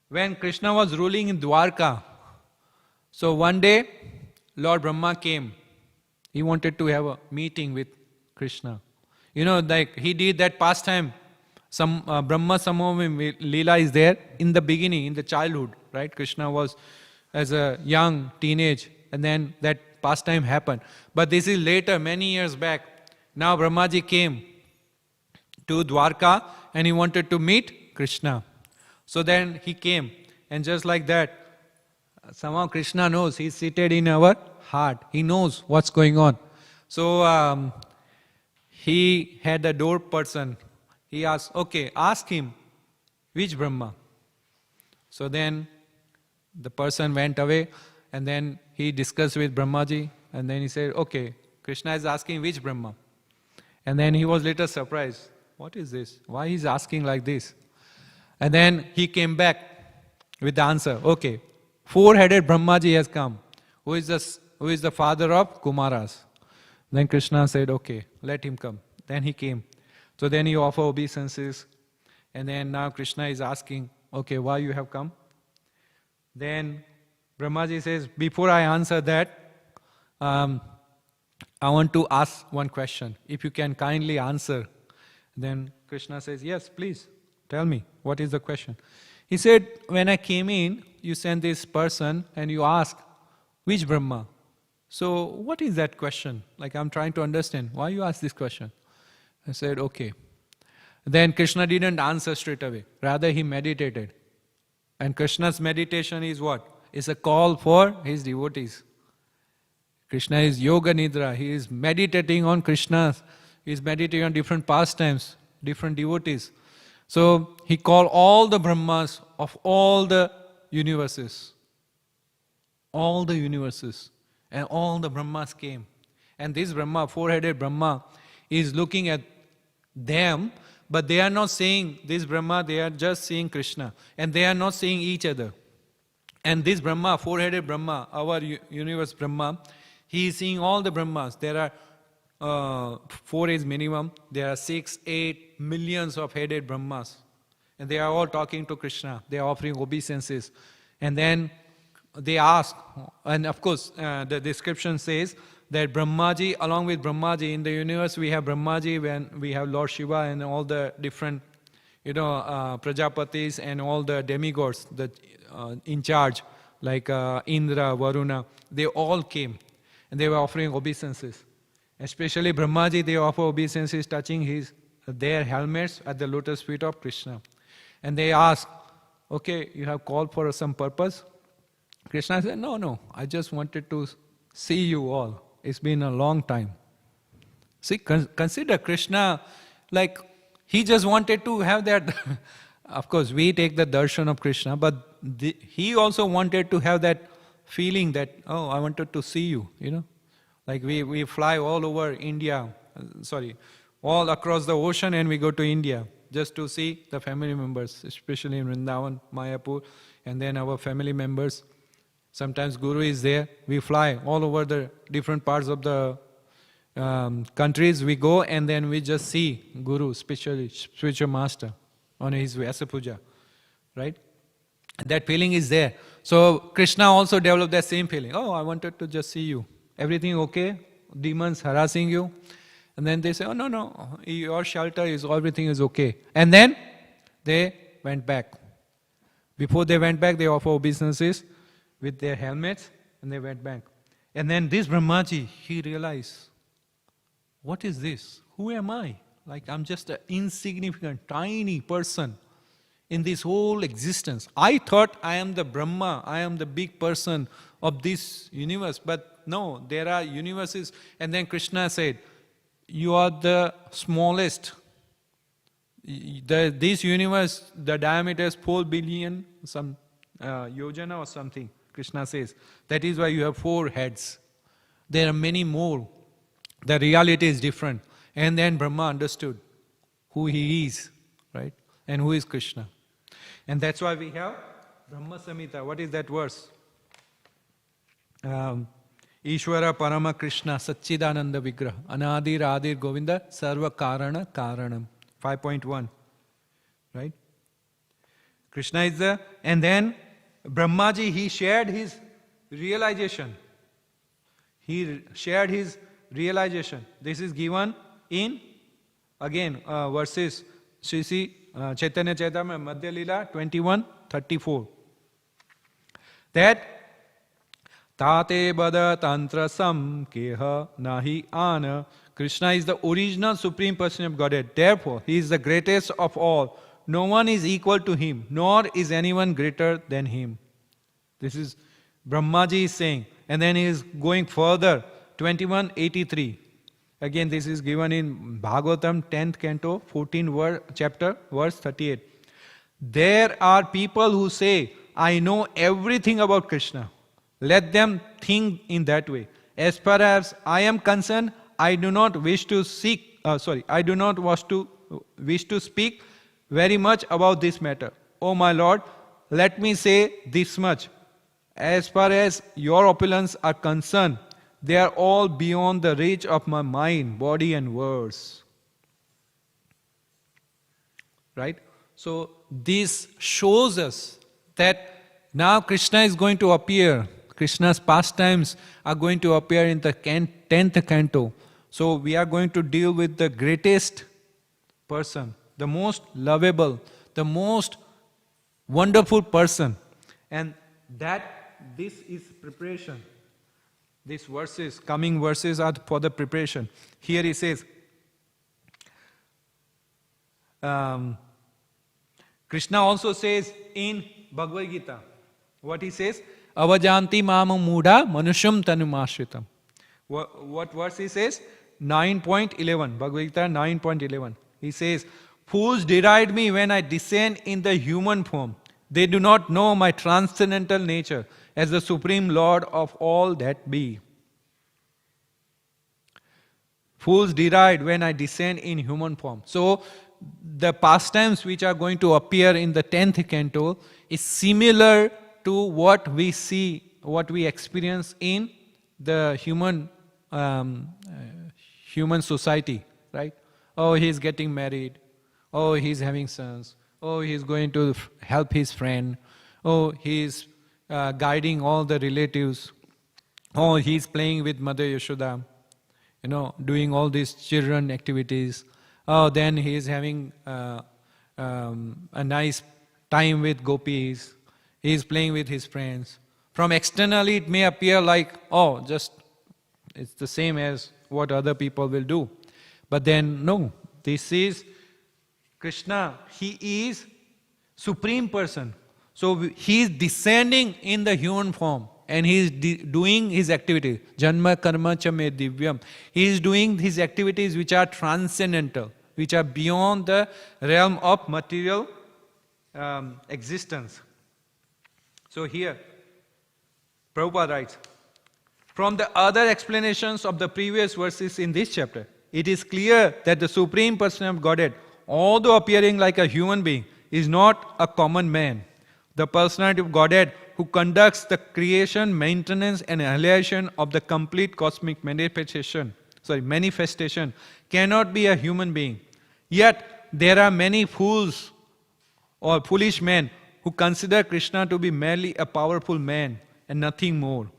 when Krishna was ruling in Dwarka, so one day Lord Brahma came. He wanted to have a meeting with Krishna. Like he did that pastime. Some Brahma Samavim Leela is there in the beginning, in the childhood, right? Krishna was as a young teenage, and then that pastime happened. But this is later, many years back. Now Brahmaji came to Dwarka and he wanted to meet Krishna. So then he came, and just like that, somehow Krishna knows, he's seated in our heart. He knows what's going on. So he had a door person. He asked, okay, ask him, which Brahma? So then the person went away, and then he discussed with Brahmaji, and then he said, okay, Krishna is asking which Brahma? And then he was little surprised. What is this? Why he's asking like this? And then he came back with the answer. Okay, four-headed Brahmaji has come. Who is the father of Kumaras? Then Krishna said, okay, let him come. Then he came. So then he offered obeisances. And then now Krishna is asking, okay, why you have come? Then Brahmaji says, before I answer that, I want to ask one question. If you can kindly answer. Then Krishna says, yes, please, tell me, what is the question? He said, when I came in, you sent this person and you asked, which Brahma? So what is that question? Like, I'm trying to understand. Why you ask this question? I said, okay. Then Krishna didn't answer straight away. Rather, he meditated. And Krishna's meditation is what? It's a call for his devotees. Krishna is Yoga Nidra. He is meditating on Krishna. He is meditating on different pastimes, different devotees. So he called all the Brahmas of all the universes. All the universes. And all the Brahmas came. And this Brahma, four-headed Brahma, is looking at them, but they are not seeing this Brahma, they are just seeing Krishna. And they are not seeing each other. And this Brahma, four-headed Brahma, our universe Brahma, he is seeing all the Brahmas. There are 4 is minimum. There are 6, 8 millions of headed Brahmas. And they are all talking to Krishna. They are offering obeisances. And then they ask, and of course the description says that Brahmaji, along with Brahmaji, in the universe we have Brahmaji, when we have Lord Shiva and all the different, Prajapatis and all the demigods in charge, like Indra, Varuna, they all came and they were offering obeisances. Especially Brahmaji, they offer obeisances touching their helmets at the lotus feet of Krishna. And they ask, okay, you have called for some purpose? Krishna said, no, I just wanted to see you all. It's been a long time. See, consider Krishna, like he just wanted to have that. Of course, we take the darshan of Krishna, but he also wanted to have that feeling that, oh, I wanted to see you, Like we fly all over India, all across the ocean, and we go to India just to see the family members, especially in Vrindavan, Mayapur, and then our family members. Sometimes Guru is there. We fly all over the different parts of the countries. We go and then we just see Guru, spiritual master, on his Vyasa Puja, right? That feeling is there. So Krishna also developed that same feeling. Oh, I wanted to just see you. Everything okay? Demons harassing you? And then they say, oh, no, your shelter is, everything is okay. And then they went back. Before they went back, they offer obeisances with their helmets, and they went back. And then this Brahmaji, he realized, what is this? Who am I? Like, I'm just an insignificant, tiny person in this whole existence. I thought I am the Brahma, I am the big person of this universe, but no, there are universes. And then Krishna said, you are the smallest. This universe, the diameter is 4 billion, some yojana or something, Krishna says. That is why you have 4 heads. There are many more. The reality is different. And then Brahma understood who he is, right? And who is Krishna. And that's why we have Brahma Samhita. What is that verse? Ishvara Parama Krishna Satchidananda Vigraha Anadir Adir Govinda Sarva Karana Karanam 5.1. Right? Krishna is the... And then Brahmaji, he shared his realization. He shared his realization. This is given in, again, verses Sri Chaitanya Chaitamrita Madhya Lila 21:34. That Tate Bada Tantra Sam Keha Nahi Ana. Krishna is the original Supreme Person of Godhead. Therefore, he is the greatest of all. No one is equal to him, nor is anyone greater than him. This is Brahmaji is saying. And then he is going further, 21:83. Again, this is given in Bhagavatam, 10th canto, 14th chapter, verse 38. There are people who say, I know everything about Krishna. Let them think in that way. As far as I am concerned, I do not wish to speak very much about this matter. Oh my Lord, let me say this much. As far as your opulence are concerned, they are all beyond the reach of my mind, body and words. Right? So this shows us that now Krishna is going to appear. Krishna's pastimes are going to appear in the 10th canto. So we are going to deal with the greatest person, the most lovable, the most wonderful person. And this is preparation. These verses, coming verses are for the preparation. Here he says, Krishna also says in Bhagavad Gita, what he says? Avajanti mama mudha manusham tanumashritam. What verse he says? 9.11. Bhagavad Gita 9.11. He says, fools deride me when I descend in the human form. They do not know my transcendental nature as the Supreme Lord of all that be. Fools deride when I descend in human form. So, the pastimes which are going to appear in the 10th canto is similar to what we see, what we experience in the human society, right? Oh, he's getting married. Oh, he's having sons. Oh, he's going to help his friend. Oh, he's guiding all the relatives. Oh, he's playing with Mother Yashoda. Doing all these children activities. Oh, then he is having a nice time with gopis. He is playing with his friends. From externally, it may appear like, it's the same as what other people will do. But then, no, this is Krishna. He is Supreme Person. So he is descending in the human form and he is doing his activity. Janma karma cha me divyam. He is doing his activities which are transcendental, which are beyond the realm of material existence. So here, Prabhupada writes, from the other explanations of the previous verses in this chapter, it is clear that the Supreme Person of Godhead, although appearing like a human being, is not a common man. The personality of Godhead who conducts the creation, maintenance and annihilation of the complete cosmic manifestation cannot be a human being. Yet there are many fools or foolish men who consider Krishna to be merely a powerful man and nothing more.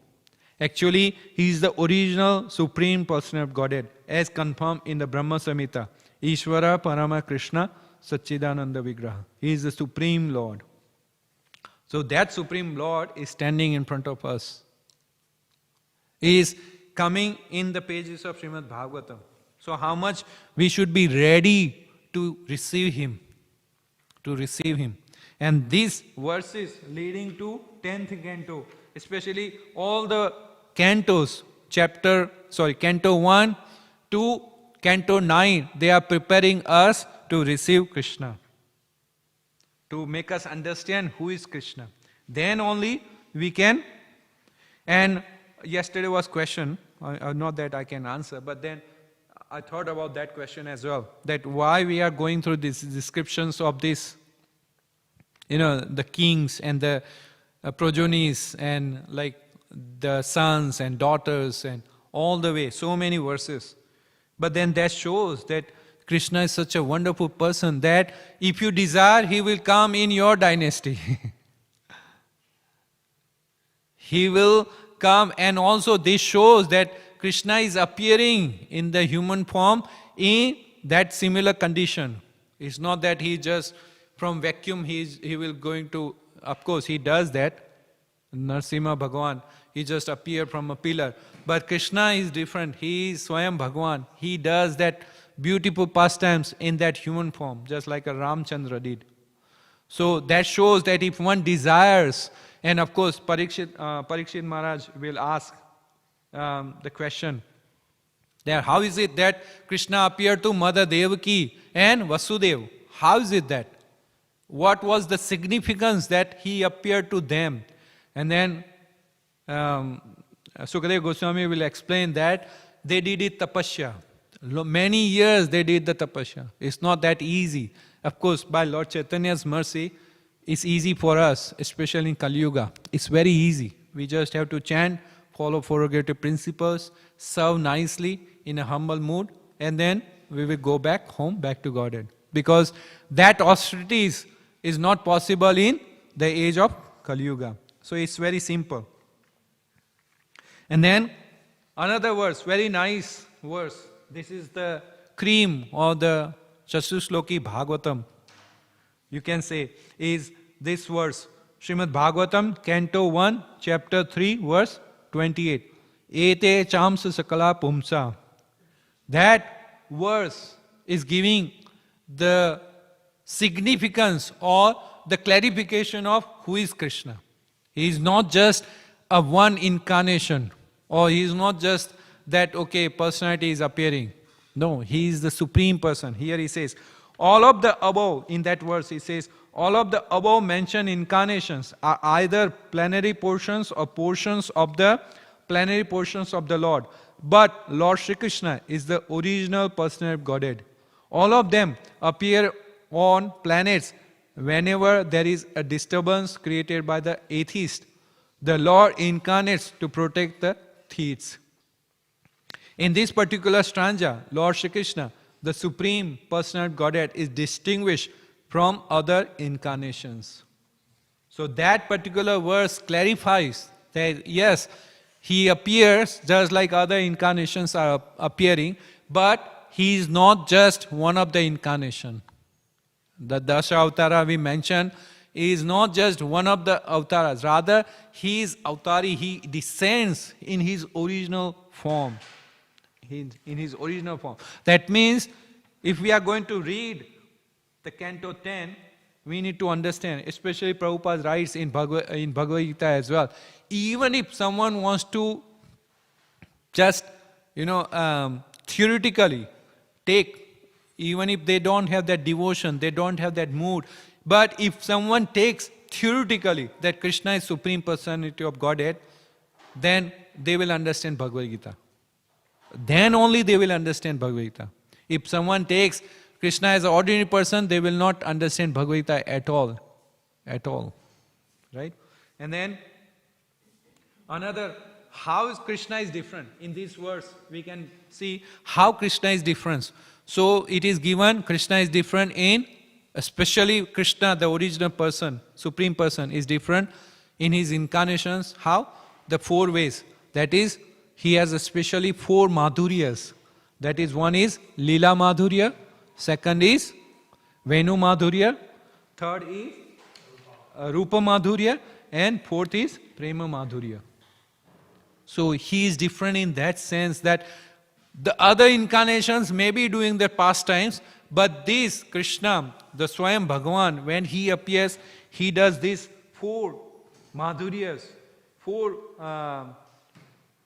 Actually, he is the original Supreme Person of Godhead, as confirmed in the Brahma Samhita. Ishvara Parama Krishna Satchidananda Vigraha. He is the Supreme Lord. So that Supreme Lord is standing in front of us. He is coming in the pages of Śrīmad Bhāgavatam. So how much we should be ready to receive Him. To receive Him. And these verses leading to 10th canto, especially all the cantos, canto 1 to canto 9, they are preparing us to receive Krishna. To make us understand who is Krishna. Then only we can. And yesterday was question, not that I can answer, but then I thought about that question as well. That why we are going through these descriptions of this, the kings and the progenies and like the sons and daughters and all the way, so many verses. But then that shows that Krishna is such a wonderful person that if you desire, He will come in your dynasty. He will come, and also this shows that Krishna is appearing in the human form in that similar condition. It's not that He just from vacuum he will going to, of course He does that. Narasimha Bhagavan, He just appeared from a pillar. But Krishna is different. He is Swayam Bhagavan. He does that beautiful pastimes in that human form, just like a Ramchandra did. So that shows that if one desires, and of course Parikshit Maharaj will ask the question, that how is it that Krishna appeared to Mother Devaki and Vasudeva? How is it that? What was the significance that He appeared to them? And then Sukadeva Goswami will explain that they did it tapasya. Many years they did the tapasya. It's not that easy. Of course, by Lord Chaitanya's mercy, it's easy for us, especially in Kali Yuga. It's very easy. We just have to chant, follow four regulative principles, serve nicely in a humble mood, and then we will go back home, back to Godhead. Because that austerity is not possible in the age of Kali Yuga. So it's very simple. And then another verse, very nice verse. This is the cream of the Chatusloki Bhagavatam. You can say, is this verse. Śrīmad Bhāgavatam, Canto 1, Chapter 3, verse 28. Ete chamsa sakala pumsa. That verse is giving the significance or the clarification of who is Krishna. He is not just a one incarnation, or He is not just that, personality is appearing. No, He is the Supreme Person. Here He says, all of the above, in that verse He says, all of the above mentioned incarnations are either plenary portions or portions of the plenary portions of the Lord. But Lord Shri Krishna is the original personality of Godhead. All of them appear on planets whenever there is a disturbance created by the atheist. The Lord incarnates to protect the theists. In this particular stanza, Lord Shri Krishna, the Supreme Personal Godhead, is distinguished from other incarnations. So that particular verse clarifies that yes, He appears just like other incarnations are appearing, but He is not just one of the incarnation. The Dasa Avatara we mentioned is not just one of the avatars. Rather, He is avatari. He descends in His original form. In His original form. That means, if we are going to read the Canto 10, we need to understand, especially Prabhupada writes in Bhagavad Gita as well. Even if someone wants to just, theoretically take, even if they don't have that devotion, they don't have that mood, but if someone takes theoretically that Krishna is Supreme Personality of Godhead, then they will understand Bhagavad Gita. Then only they will understand Bhagavad Gita. If someone takes Krishna as an ordinary person, they will not understand Bhagavad Gita at all. At all. Right? And then another, how is Krishna is different? In this verse, we can see how Krishna is different. So it is given, Krishna is different in, especially Krishna, the original person, Supreme Person, is different in His incarnations. How? The 4 ways. That is, He has especially 4 madhuryas. That is, one is Lila Madhurya, second is Venu Madhurya, third is Rupa Madhurya, and fourth is Prema Madhurya. So he is different in that sense that the other incarnations may be doing their pastimes, but this Krishna, the Swayam Bhagavan, when he appears, he does these 4 madhuryas, 4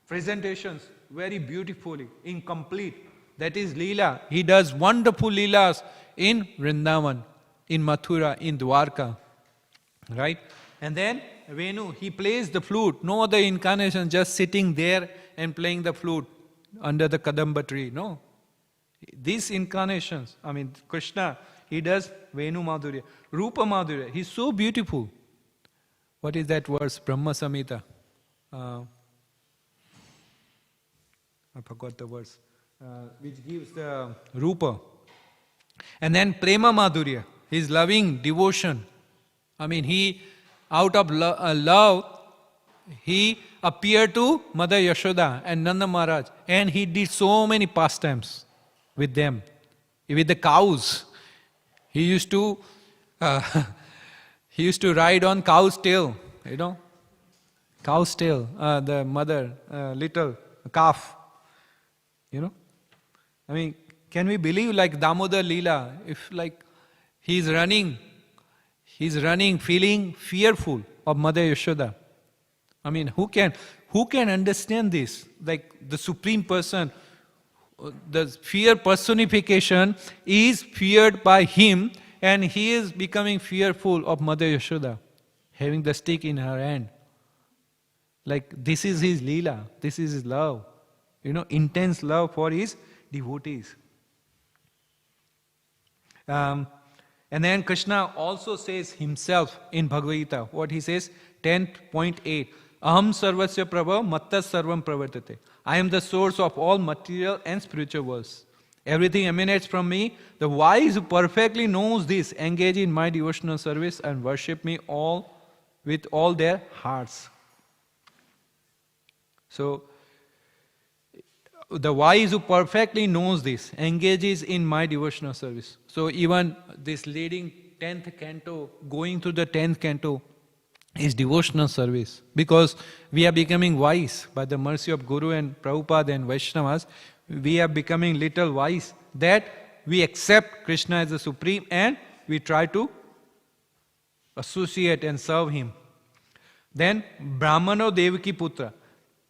presentations very beautifully, incomplete. That is Leela. He does wonderful Leelas in Vrindavan, in Mathura, in Dwarka. Right? And then Venu, he plays the flute. No other incarnation, just sitting there and playing the flute under the Kadamba tree. No. These incarnations, Krishna, he does Venu Madhurya. Rupa Madhurya, he's so beautiful. What is that verse? Brahma Samhita. I forgot the verse. Which gives the Rupa. And then Prema Madhurya, his loving devotion. He, out of love, he appeared to Mother Yashoda and Nanda Maharaj, and he did so many pastimes with them, with the cows. He used to ride on cow's tail, cow's tail, the mother, little calf, can we believe like Damodar Leela, if like he's running, feeling fearful of Mother Yashoda. Who can understand this? Like the Supreme Person, the fear personification is feared by him, and he is becoming fearful of Mother Yashoda, having the stick in her hand. Like this is his Leela, this is his love, intense love for his devotees. And then Krishna also says himself in Bhagavad Gita, what he says, 10.8, Aham sarvasya prabha mattas sarvam pravartate. I am the source of all material and spiritual worlds. Everything emanates from me. The wise who perfectly knows this engage in my devotional service and worship me all with all their hearts. So, the wise who perfectly knows this engages in my devotional service. So even this leading 10th canto, going through the 10th canto is devotional service. Because we are becoming wise by the mercy of Guru and Prabhupada and Vaishnavas. We are becoming little wise that we accept Krishna as the Supreme and we try to associate and serve Him. Then Brahmano Devaki Putra.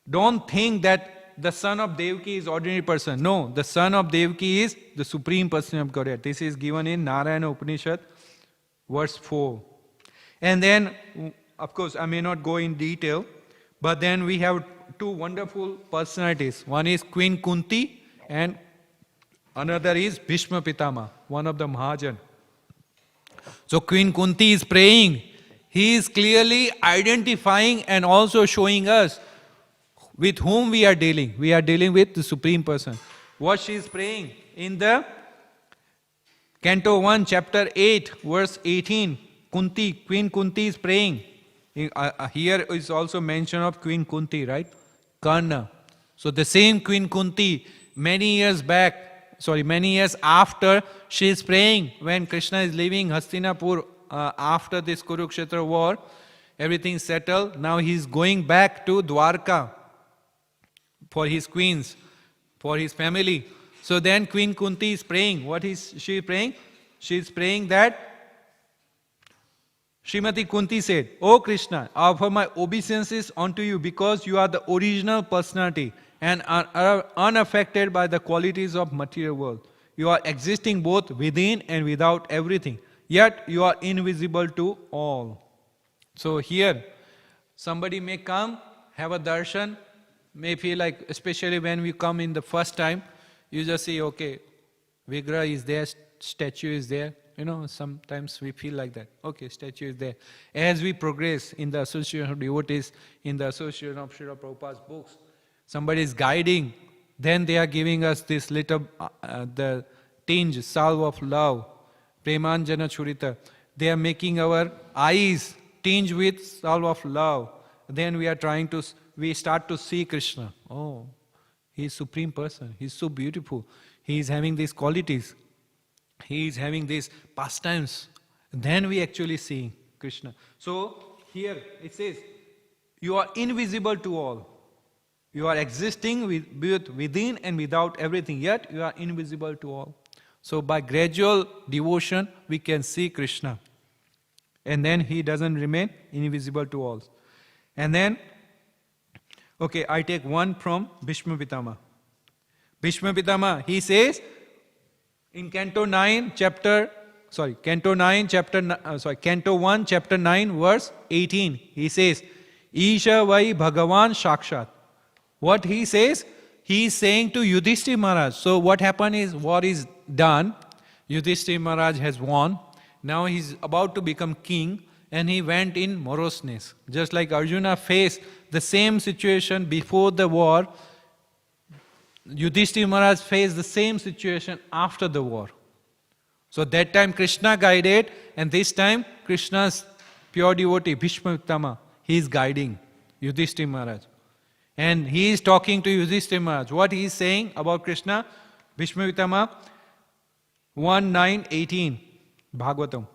Don't think that the son of Devaki is ordinary person. No, the son of Devaki is the Supreme Person of Godhead. This is given in Narayana Upanishad, verse 4. And then, of course, I may not go in detail, but then we have 2 wonderful personalities. One is Queen Kunti and another is Bhishma Pitama, one of the Mahajan. So Queen Kunti is praying. He is clearly identifying and also showing us with whom we are dealing. We are dealing with the Supreme Person. What she is praying in the Canto 1, Chapter 8, verse 18. Queen Kunti is praying. Here is also mention of Queen Kunti, right? Karna. So the same Queen Kunti, many years after, she is praying when Krishna is leaving Hastinapur after this Kurukshetra war. Everything settled. Now he is going back to Dwarka for his queens, for his family. So then Queen Kunti is praying. What is she praying? She is praying that Srimati Kunti said, O Krishna, I offer my obeisances unto you because you are the original personality and are unaffected by the qualities of material world. You are existing both within and without everything. Yet you are invisible to all. So here, somebody may come, have a darshan, may feel like, especially when we come in the first time, you just see, okay, Vigraha is there, statue is there. Sometimes we feel like that. Okay, statue is there. As we progress in the association of devotees, in the association of Srila Prabhupada's books, somebody is guiding, then they are giving us this little, the tinge, salve of love, Premanjana Churita. They are making our eyes tinge with salve of love. Then we start to see Krishna. Oh, He is Supreme Person. He is so beautiful. He is having these qualities. He is having these pastimes. Then we actually see Krishna. So here it says, you are invisible to all. You are existing within and without everything, yet you are invisible to all. So by gradual devotion, we can see Krishna. And then he doesn't remain invisible to all. And then, okay, I take one from Bhishma Pitama. Bhishma Pitama, he says in Canto 1, chapter 9, verse 18, he says, Isha vai Bhagavan Shakshat. What he says? He is saying to Yudhishthira Maharaj. So what happened is, war is done. Yudhishthira Maharaj has won. Now he is about to become king, and he went in moroseness. Just like Arjuna faced the same situation before the war, Yudhishthira Maharaj faced the same situation after the war. So that time Krishna guided, and this time Krishna's pure devotee, Bhishma Pitama, he is guiding Yudhishthira Maharaj. And he is talking to Yudhishthira Maharaj. What he is saying about Krishna? Bhishma Pitama 1:9-18 Bhagavatam.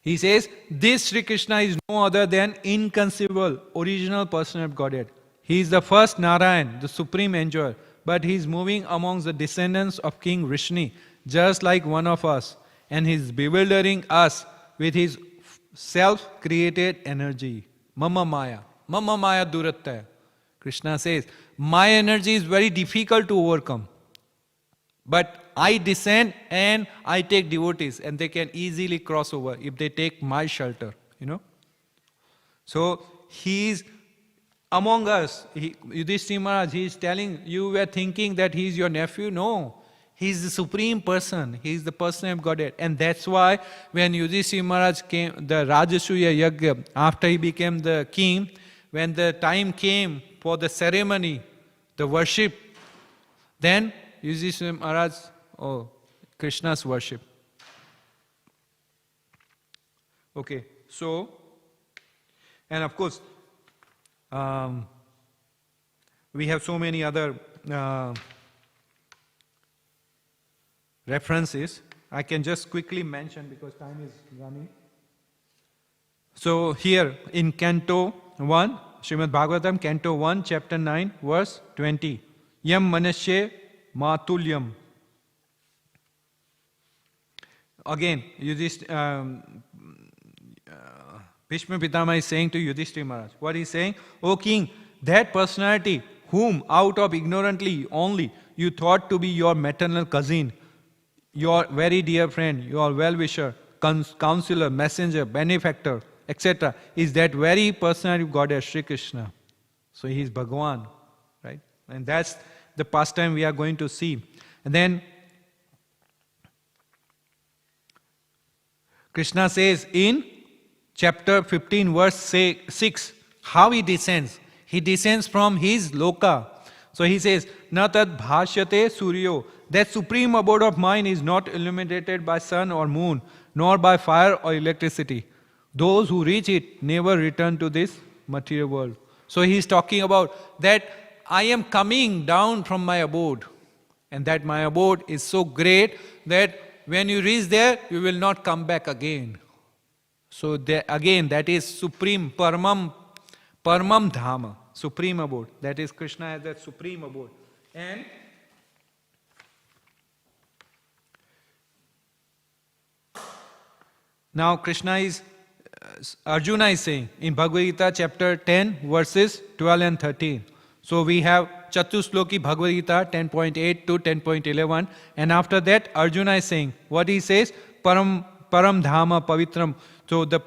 He says, this Sri Krishna is no other than inconceivable, original person of Godhead. He is the first Narayan, the supreme enjoyer, but he is moving amongst the descendants of King Vrishni, just like one of us, and he is bewildering us with his self-created energy. Mama Maya. Mama Maya Durattaya. Krishna says, my energy is very difficult to overcome. But I descend and I take devotees, and they can easily cross over if they take my shelter, So he is among us. Yudhishthira Maharaj, he is telling, you were thinking that he is your nephew. No, he is the supreme person. He is the person of Godhead. And that's why when Yudhishthira Maharaj came, the Rajasuya Yajna, after he became the king, when the time came for the ceremony, the worship, then Yudhishthira Maharaj, Krishna's worship. Okay, so, and of course, we have so many other references. I can just quickly mention because time is running. So here in Canto 1, Śrīmad Bhāgavatam, Canto 1, Chapter 9, verse 20. Yam manasye matulyam. Again, Bhishma Pitama is saying to Yudhishthira Maharaj. What he is saying? O king, that personality whom out of ignorantly only you thought to be your maternal cousin, your very dear friend, your well-wisher, counselor, messenger, benefactor, etc., is that very personality of Godhead, Sri Krishna. So he is Bhagavan, right? And that's the pastime we are going to see. And then Krishna says in chapter 15, verse 6, how he descends. He descends from his loka. So he says, Na tad bhashyate suryo. That supreme abode of mine is not illuminated by sun or moon, nor by fire or electricity. Those who reach it never return to this material world. So he is talking about that I am coming down from my abode. And that my abode is so great that when you reach there, you will not come back again. So again, that is supreme, Paramam Dhama, supreme abode. That is Krishna has that supreme abode. And now Arjuna is saying in Bhagavad Gita chapter 10 verses 12 and 13. So we have Chatusloki Bhagavad Gita 10.8 to 10.11, and after that Arjuna is saying, what he says, Param Dhama Pavitram. So the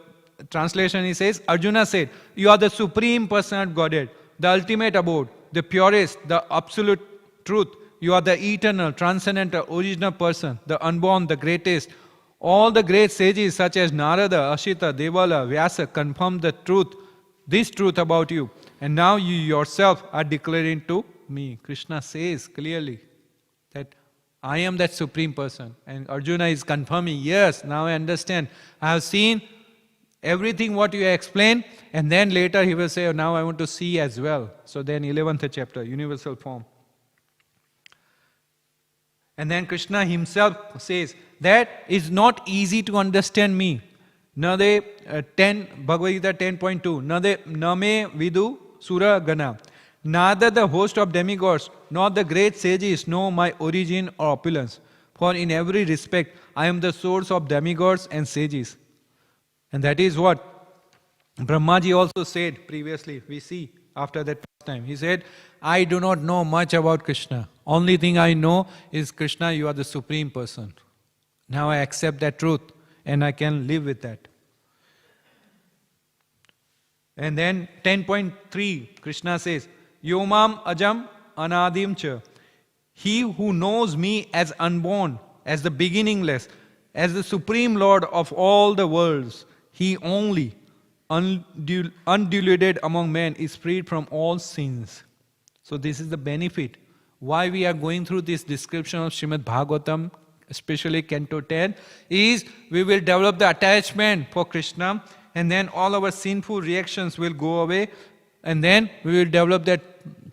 translation he says, Arjuna said, you are the supreme person of Godhead, the ultimate abode, the purest, the absolute truth. You are the eternal, transcendental, original person, the unborn, the greatest. All the great sages such as Narada, Ashita, Devala, Vyasa confirm the truth, this truth about you. And now you yourself are declaring to me. Krishna says clearly that I am that supreme person. And Arjuna is confirming, yes, now I understand. I have seen everything what you explained, and then later he will say, oh, now I want to see as well. So then 11th chapter, universal form. And then Krishna himself says, that is not easy to understand me. Nade 10 Bhagavad Gita 10.2. Name vidu sura gana. Neither the host of demigods nor the great sages know my origin or opulence. For in every respect I am the source of demigods and sages. And that is what Brahmaji also said previously. We see after that time. He said, I do not know much about Krishna. Only thing I know is Krishna, you are the Supreme Person. Now I accept that truth and I can live with that. And then 10.3, Krishna says, Yomam ajam anadim cha. He who knows me as unborn, as the beginningless, as the Supreme Lord of all the worlds, he only, undiluted among men, is freed from all sins. So this is the benefit. Why we are going through this description of Śrīmad Bhāgavatam, especially Canto 10, is we will develop the attachment for Krishna, and then all our sinful reactions will go away, and then we will develop that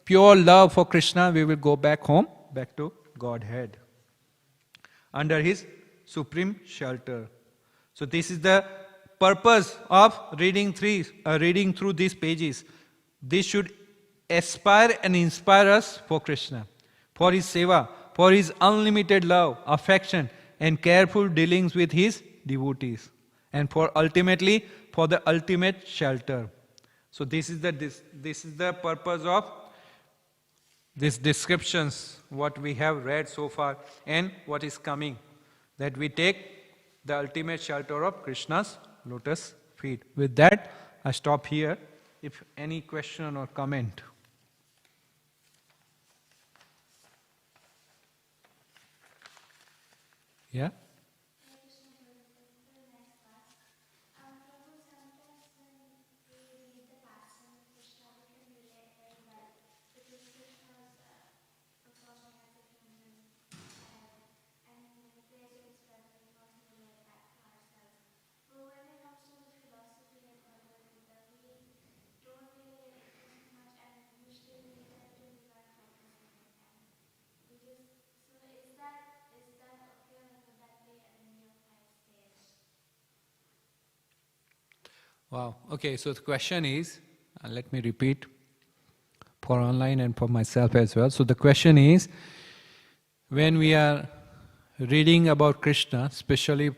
pure love for Krishna. We will go back home, back to Godhead, under His supreme shelter. So this is the purpose of reading through these pages. This should aspire and inspire us for Krishna, for His seva, for His unlimited love, affection, and careful dealings with His devotees, and ultimately for the ultimate shelter. So this is the purpose of these descriptions, what we have read so far and what is coming, that we take the ultimate shelter of Krishna's lotus feet. With that, I stop here. If any question or comment. Yeah? Wow. Okay, so the question is, let me repeat for online and for myself as well. So the question is, when we are reading about Krishna, especially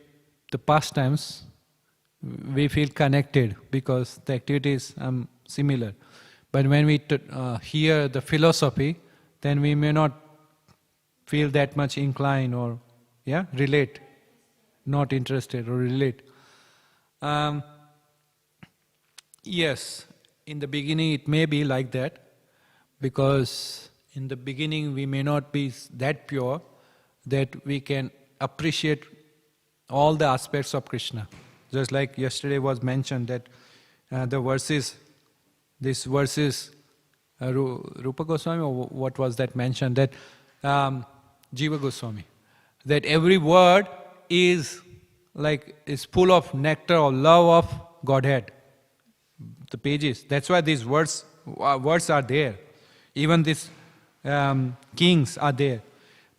the pastimes, we feel connected because the activities are similar. But when we hear the philosophy, then we may not feel that much inclined or relate, not interested or relate. Yes, in the beginning it may be like that, because in the beginning we may not be that pure that we can appreciate all the aspects of Krishna. Just like yesterday was mentioned that these verses, Rupa Goswami, or what was that mentioned, that Jiva Goswami, that every word is full of nectar or love of Godhead. The pages. That's why these words are there. Even these kings are there.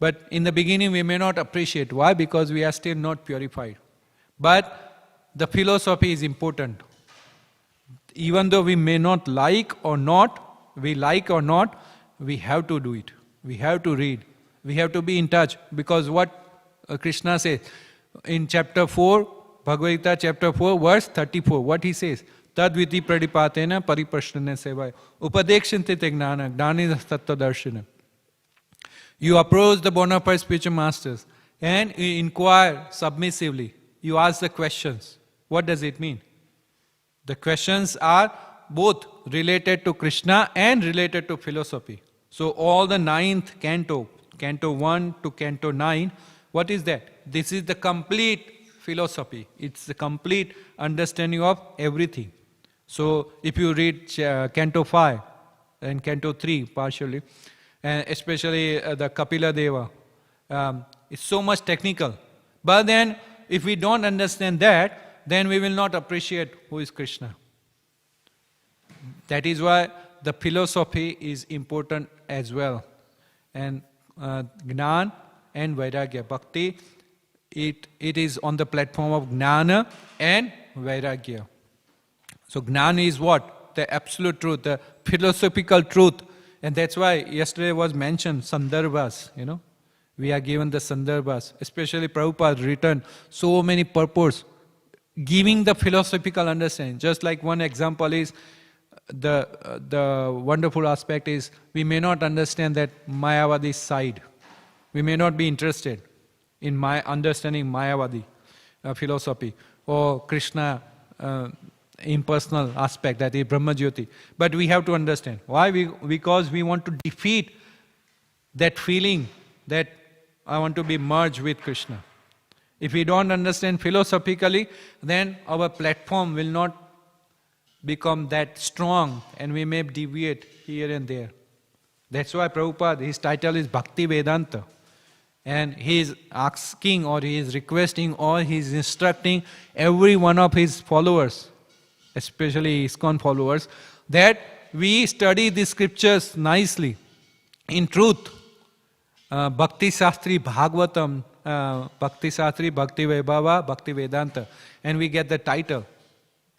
But in the beginning we may not appreciate. Why? Because we are still not purified. But the philosophy is important. Even though we may not like or not, we have to do it. We have to read. We have to be in touch. Because what Krishna says in chapter 4, Bhagavad Gita chapter 4, verse 34, what he says? Tadviti pradipatena pariprashrana sevaya upadekshante te gnana gnani tattva darshana. You approach the bona fide spiritual masters and you inquire submissively. You ask the questions. What does it mean? The questions are both related to Krishna and related to philosophy. So all the 9th canto, canto 1 to canto 9, what is that? This is the complete philosophy. It's the complete understanding of everything. So if you read Canto 5 and Canto 3 partially, and especially the Kapila Deva, it's so much technical. But then if we don't understand that, then we will not appreciate who is Krishna. That is why the philosophy is important as well. And Gnan and Vairagya, Bhakti, it is on the platform of Gnana and vairagya. So Jnana is what? The absolute truth, the philosophical truth. And that's why yesterday was mentioned Sandarbhas, We are given the Sandarbhas. Especially Prabhupada written so many purpose, giving the philosophical understanding. Just like one example is, the wonderful aspect is, we may not understand that Mayavadi side. We may not be interested in my understanding Mayavadi philosophy or Krishna impersonal aspect, that is Brahma-jyoti. But we have to understand. Why? Because we want to defeat that feeling that I want to be merged with Krishna. If we don't understand philosophically, then our platform will not become that strong and we may deviate here and there. That's why Prabhupada, his title is Bhaktivedanta. And he is asking, or he is requesting, or he is instructing every one of his followers, especially ISKCON followers, that we study the scriptures nicely. In truth, Bhakti Shastri Bhāgavatam, Bhakti Shastri Bhakti Vaibhava, Bhakti Vedanta, and we get the title.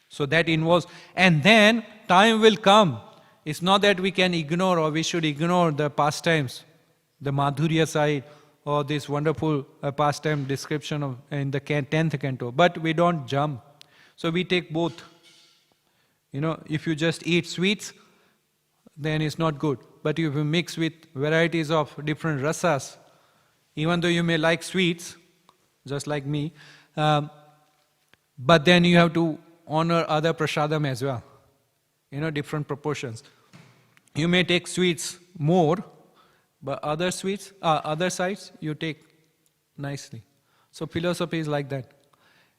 So that involves, and then time will come. It's not that we can ignore or we should ignore the pastimes, the Madhurya side, or this wonderful pastime description in the 10th canto. But we don't jump. So we take both. If you just eat sweets, then it's not good. But if you mix with varieties of different rasas, even though you may like sweets, just like me, but then you have to honor other prasadam as well. Different proportions. You may take sweets more, but other sweets, other sides, you take nicely. So philosophy is like that.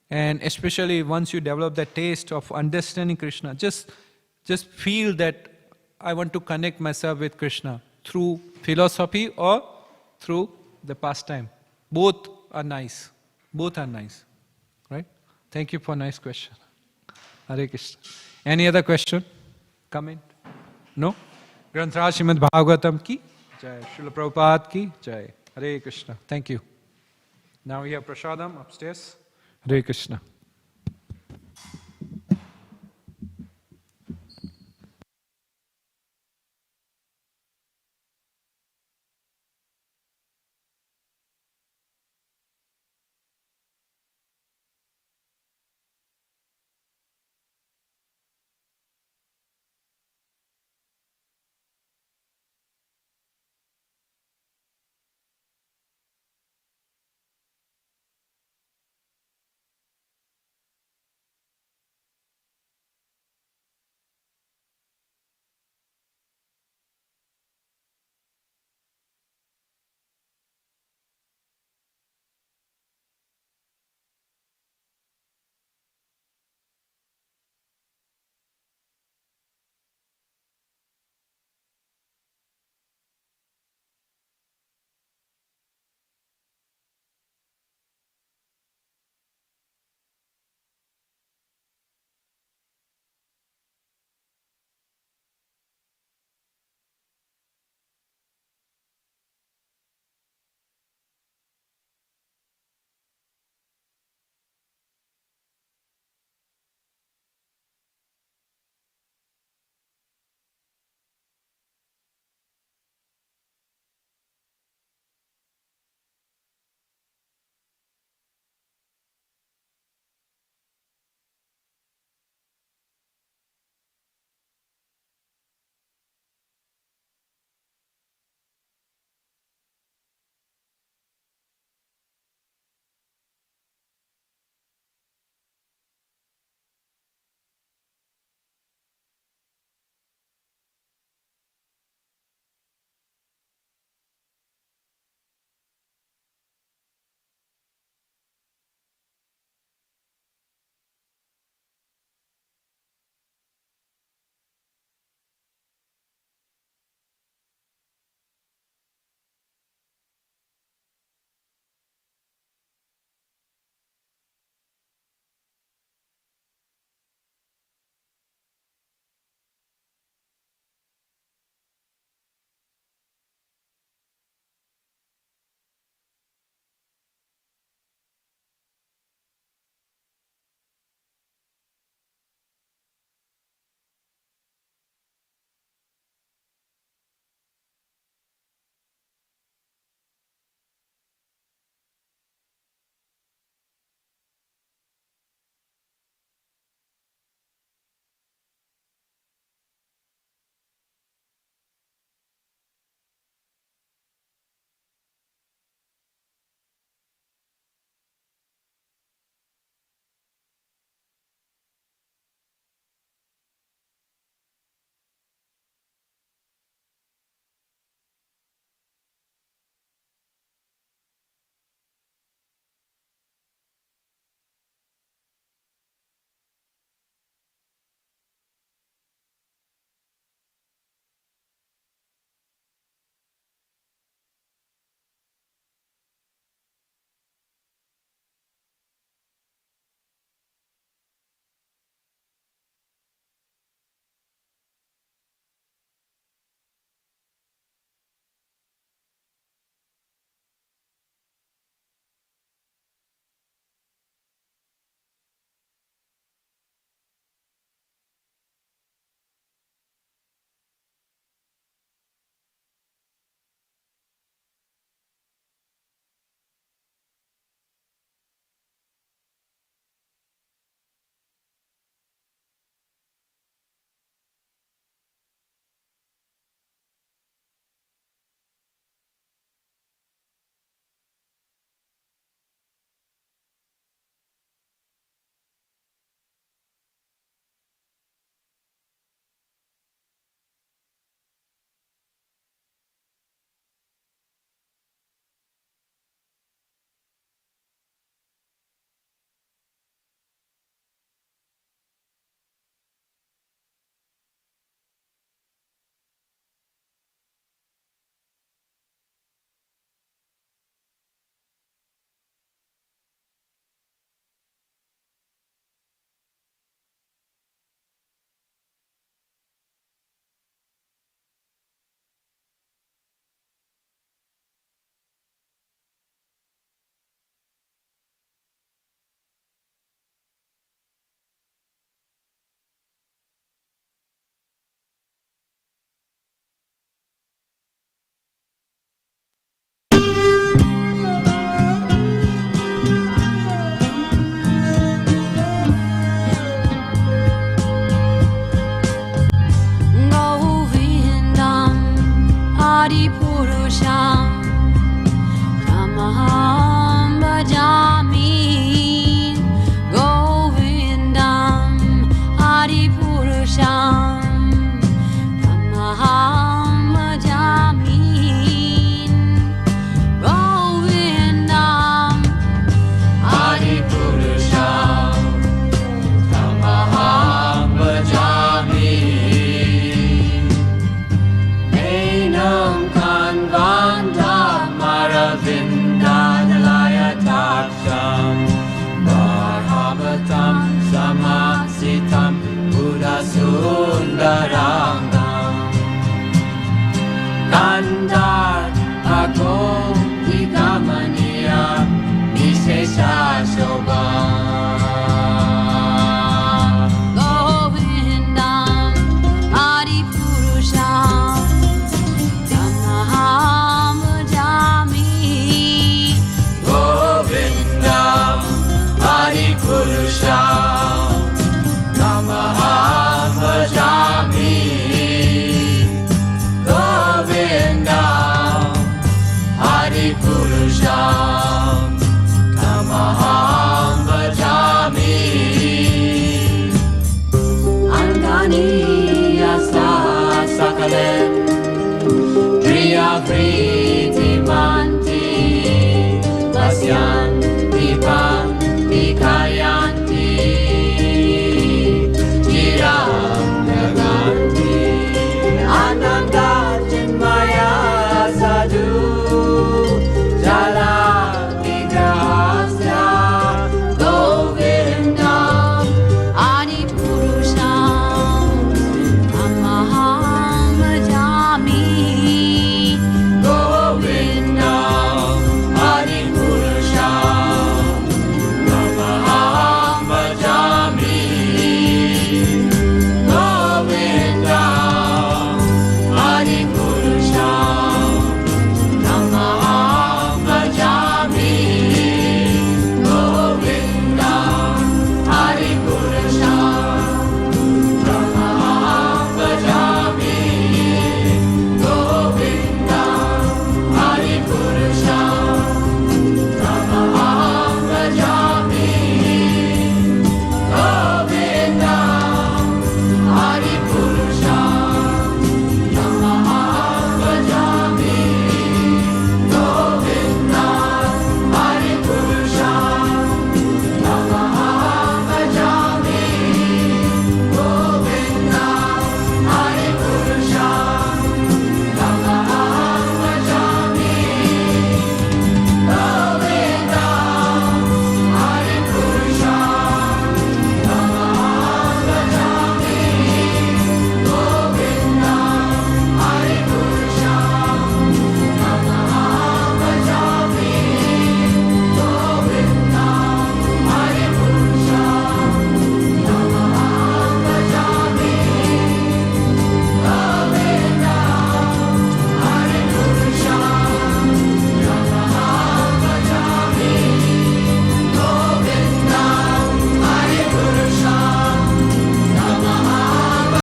And especially once you develop the taste of understanding Krishna, just feel that I want to connect myself with Krishna through philosophy or through the pastime. Both are nice. Both are nice. Right? Thank you for a nice question. Hare Krishna. Any other question? Comment? No? Granthra Śrīmad Bhāgavatam ki jai. Srila Prabhupada ki jai. Hare Krishna. Thank you. Now we have prasadam upstairs. Hare Krishna.